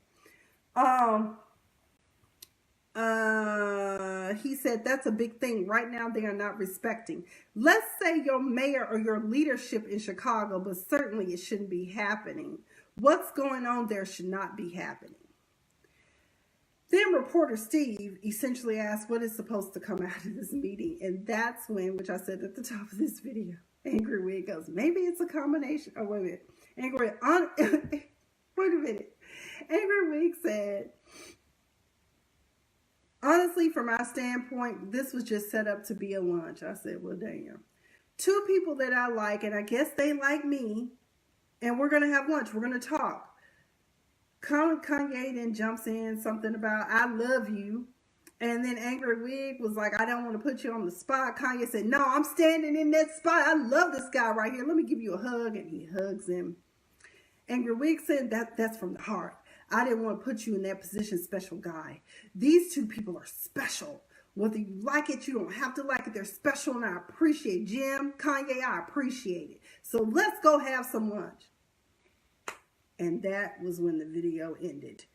[SPEAKER 1] He said, that's a big thing. Right now, they are not respecting. Let's say your mayor or your leadership in Chicago, but certainly it shouldn't be happening. What's going on there should not be happening. Then reporter Steve essentially asked what is supposed to come out of this meeting. And that's when, which I said at the top of this video, Angry Wig goes, maybe it's a combination. Oh, wait a minute. Wait a minute. Angry Wig said, honestly, from my standpoint, this was just set up to be a lunch. I said, well, damn. Two people that I like, and I guess they like me, and we're going to have lunch. We're going to talk. Kanye then jumps in something about, I love you. And then Angry Wig was like, I don't want to put you on the spot. Kanye said, no, I'm standing in that spot. I love this guy right here. Let me give you a hug. And he hugs him. Angry Wig said, that's from the heart. I didn't want to put you in that position, special guy. These two people are special. Whether you like it, you don't have to like it. They're special, and I appreciate Jim, Kanye, I appreciate it. So let's go have some lunch. And that was when the video ended.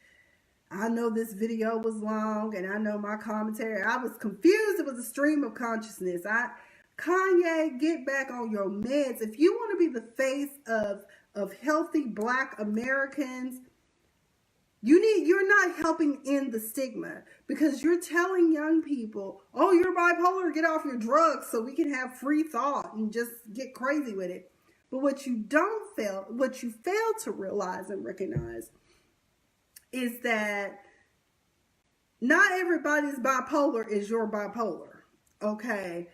[SPEAKER 1] I know this video was long, and I know my commentary. I was confused. It was a stream of consciousness. Kanye, get back on your meds. If you want to be the face of healthy Black Americans, you're not helping end the stigma, because you're telling young people, oh, you're bipolar, get off your drugs so we can have free thought and just get crazy with it. But what you fail to realize and recognize is that not everybody's bipolar is your bipolar. Okay.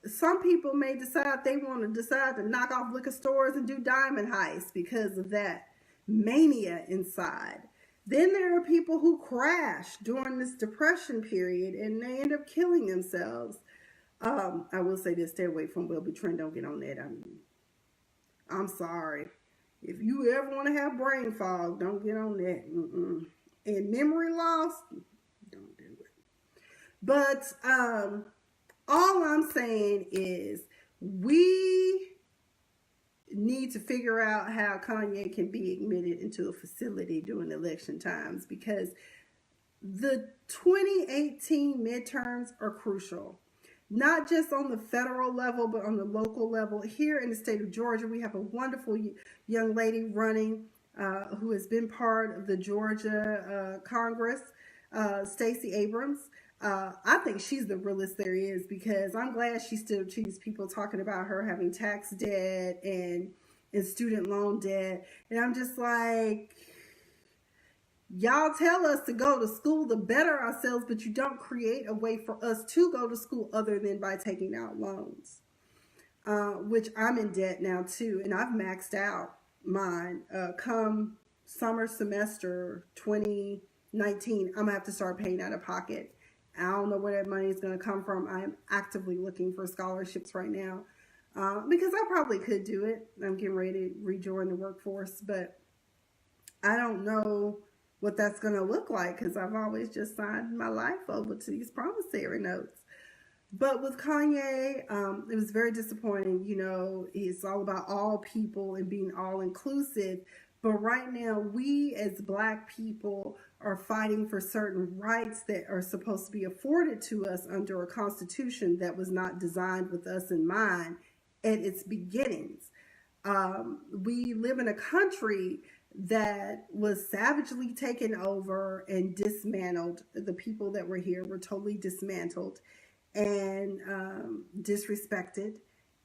[SPEAKER 1] Some people may decide they want to knock off liquor stores and do diamond heists because of that mania inside. Then there are people who crash during this depression period and they end up killing themselves. I will say this, stay away from Will Be Trend. Don't get on that. I'm sorry. If you ever want to have brain fog, don't get on that. And memory loss, don't do it. But all I'm saying is we need to figure out how Kanye can be admitted into a facility during election times, because the 2018 midterms are crucial. Not just on the federal level, but on the local level. Here in the state of Georgia, we have a wonderful young lady running who has been part of the Georgia Congress, Stacey Abrams. I think she's the realest there is, because I'm glad she still sees people talking about her having tax debt and student loan debt. And I'm just like, y'all tell us to go to school to better ourselves, but you don't create a way for us to go to school other than by taking out loans, which I'm in debt now too. And I've maxed out mine. Come summer semester 2019, I'm going to have to start paying out of pocket. I don't know where that money is going to come from. I am actively looking for scholarships right now because I probably could do it. I'm getting ready to rejoin the workforce, but I don't know what that's going to look like, because I've always just signed my life over to these promissory notes. But with Kanye, it was very disappointing. You know, it's all about all people and being all inclusive. But right now, we as Black people are fighting for certain rights that are supposed to be afforded to us under a constitution that was not designed with us in mind at its beginnings. We live in a country that was savagely taken over and dismantled. The people that were here were totally dismantled and disrespected,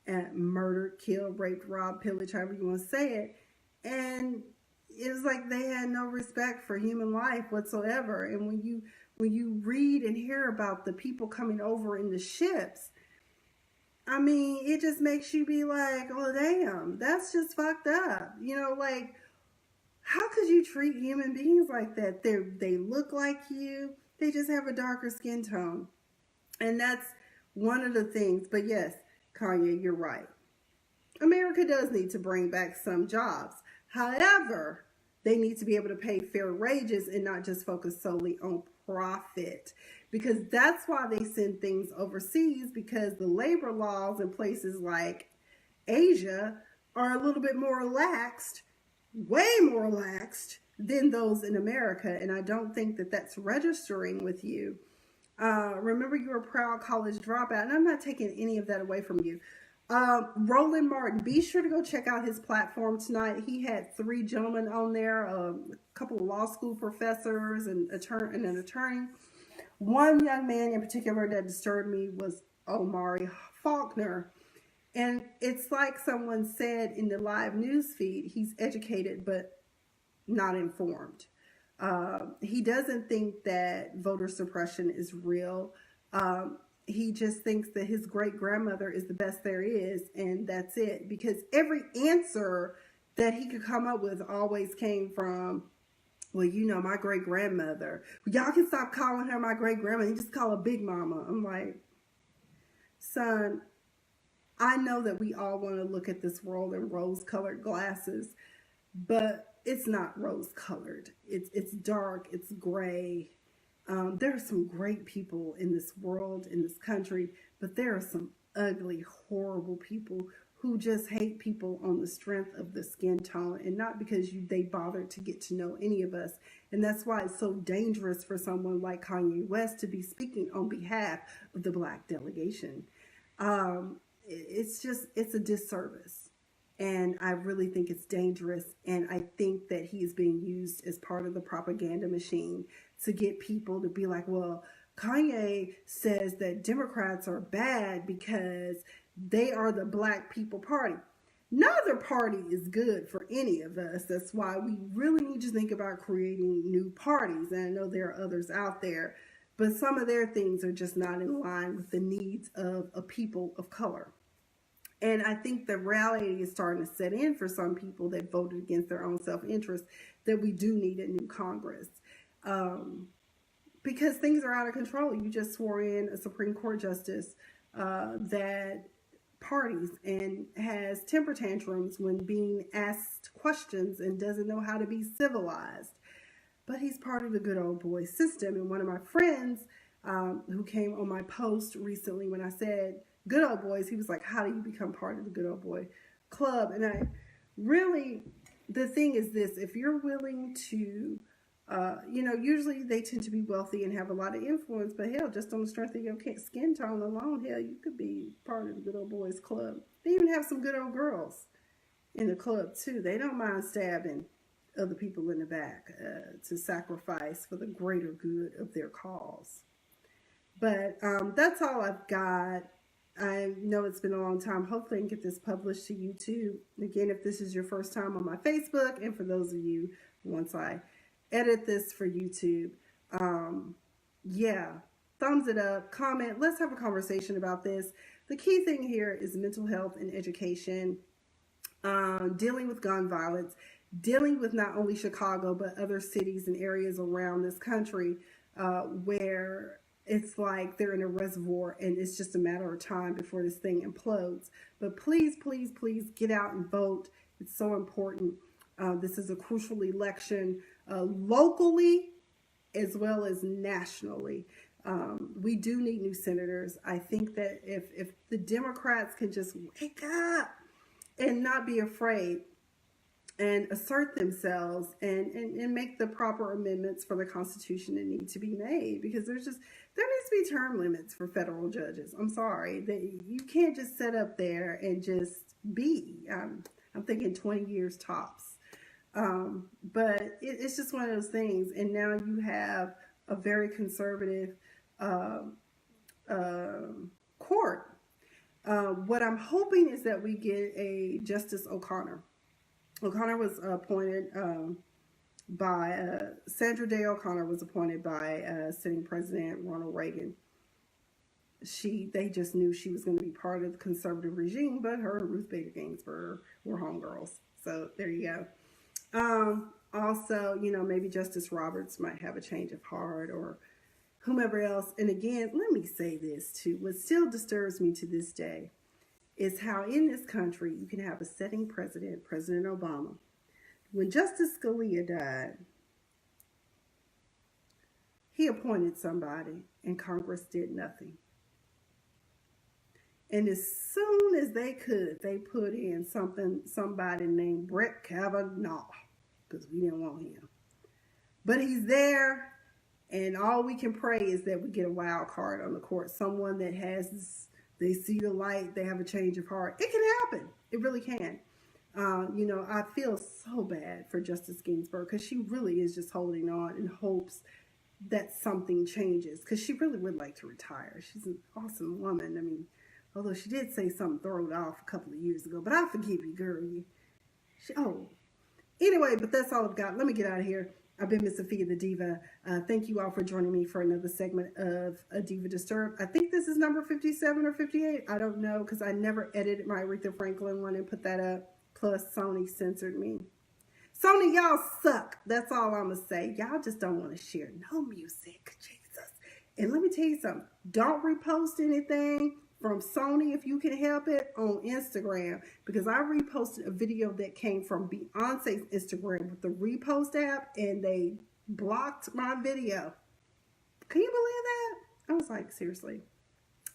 [SPEAKER 1] and murdered, killed, raped, robbed, pillaged, however you want to say it. And it was like they had no respect for human life whatsoever. And when you read and hear about the people coming over in the ships, I mean, it just makes you be like, oh damn, that's just fucked up. You know, like, how could you treat human beings like that? They look like you, they just have a darker skin tone. And that's one of the things. But yes, Kanye, you're right. America does need to bring back some jobs. However, they need to be able to pay fair wages and not just focus solely on profit. Because that's why they send things overseas, because the labor laws in places like Asia are a little bit more relaxed, way more relaxed than those in America. And I don't think that that's registering with you. Remember, you're a proud college dropout, and I'm not taking any of that away from you. Roland Martin, be sure to go check out his platform tonight. He had 3 gentlemen on there, a couple of law school professors and an attorney. One young man in particular that disturbed me was Omari Faulkner. And it's like someone said in the live news feed, he's educated but not informed. He doesn't think that voter suppression is real. He just thinks that his great grandmother is the best there is, and that's it. Because every answer that he could come up with always came from, well, you know, my great grandmother. Y'all can stop calling her my great grandmother. You just call her Big Mama. I'm like, son, I know that we all want to look at this world in rose-colored glasses, but it's not rose-colored. It's dark. It's gray. There are some great people in this world, in this country, but there are some ugly, horrible people who just hate people on the strength of the skin tone, and not because they bothered to get to know any of us. And that's why it's so dangerous for someone like Kanye West to be speaking on behalf of the Black delegation. It's a disservice. And I really think it's dangerous. And I think that he is being used as part of the propaganda machine to get people to be like, well, Kanye says that Democrats are bad because they are the Black people party. Neither party is good for any of us. That's why we really need to think about creating new parties. And I know there are others out there, but some of their things are just not in line with the needs of a people of color. And I think the reality is starting to set in for some people that voted against their own self-interest, that we do need a new Congress. Because things are out of control. You just swore in a Supreme Court justice that parties and has temper tantrums when being asked questions and doesn't know how to be civilized. But he's part of the good old boy system. And one of my friends who came on my post recently when I said good old boys, he was like, how do you become part of the good old boy club? And I really, the thing is this, if you're willing to, usually they tend to be wealthy and have a lot of influence, but hell, just on the strength of your skin tone alone, hell, you could be part of the good old boys club. They even have some good old girls in the club too. They don't mind stabbing other people in the back to sacrifice for the greater good of their cause. But that's all I've got. I know it's been a long time. Hopefully I can get this published to YouTube. Again, if this is your first time on my Facebook, and for those of you, once I edit this for YouTube, thumbs it up, comment. Let's have a conversation about this. The key thing here is mental health and education, dealing with gun violence, dealing with not only Chicago, but other cities and areas around this country where it's like they're in a reservoir and it's just a matter of time before this thing implodes. But please, please, please get out and vote. It's so important. This is a crucial election. locally as well as nationally. We do need new senators. I think that if the Democrats can just wake up and not be afraid and assert themselves and make the proper amendments for the Constitution that need to be made, because there needs to be term limits for federal judges. I'm sorry, you can't just sit up there and just be. I'm thinking 20 years tops. But it's just one of those things. And now you have a very conservative court. What I'm hoping is that we get a Justice O'Connor. O'Connor was appointed by Sandra Day O'Connor was appointed by sitting President Ronald Reagan. They just knew she was going to be part of the conservative regime, but her and Ruth Bader Ginsburg were homegirls. So there you go. Also, maybe Justice Roberts might have a change of heart, or whomever else. And again, let me say this too. What still disturbs me to this day is how in this country you can have a sitting president, President Obama. When Justice Scalia died, he appointed somebody and Congress did nothing. And as soon as they could, they put in somebody named Brett Kavanaugh, because we didn't want him. But he's there, and all we can pray is that we get a wild card on the court, someone that they see the light, they have a change of heart. It can happen. It really can. I feel so bad for Justice Ginsburg, because she really is just holding on in hopes that something changes, because she really would like to retire. She's an awesome woman. I mean, although she did say something thrown off a couple of years ago, but I forgive you, girl. Anyway, but that's all I've got. Let me get out of here. I've been Miss Sophia the Diva. Thank you all for joining me for another segment of A Diva Disturbed. I think this is number 57 or 58. I don't know, because I never edited my Aretha Franklin one and put that up. Plus, Sony censored me. Sony, y'all suck. That's all I'm going to say. Y'all just don't want to share no music. Jesus. And let me tell you something. Don't repost anything from Sony if you can help it on Instagram, because I reposted a video that came from Beyonce's Instagram with the repost app, and they blocked my video. Can you believe that? I was like, seriously.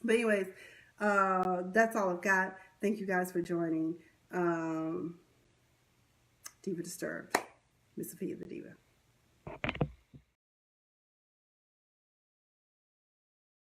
[SPEAKER 1] But anyways, that's all I've got. Thank you guys for joining Diva Disturbed. Miss Sophia the Diva.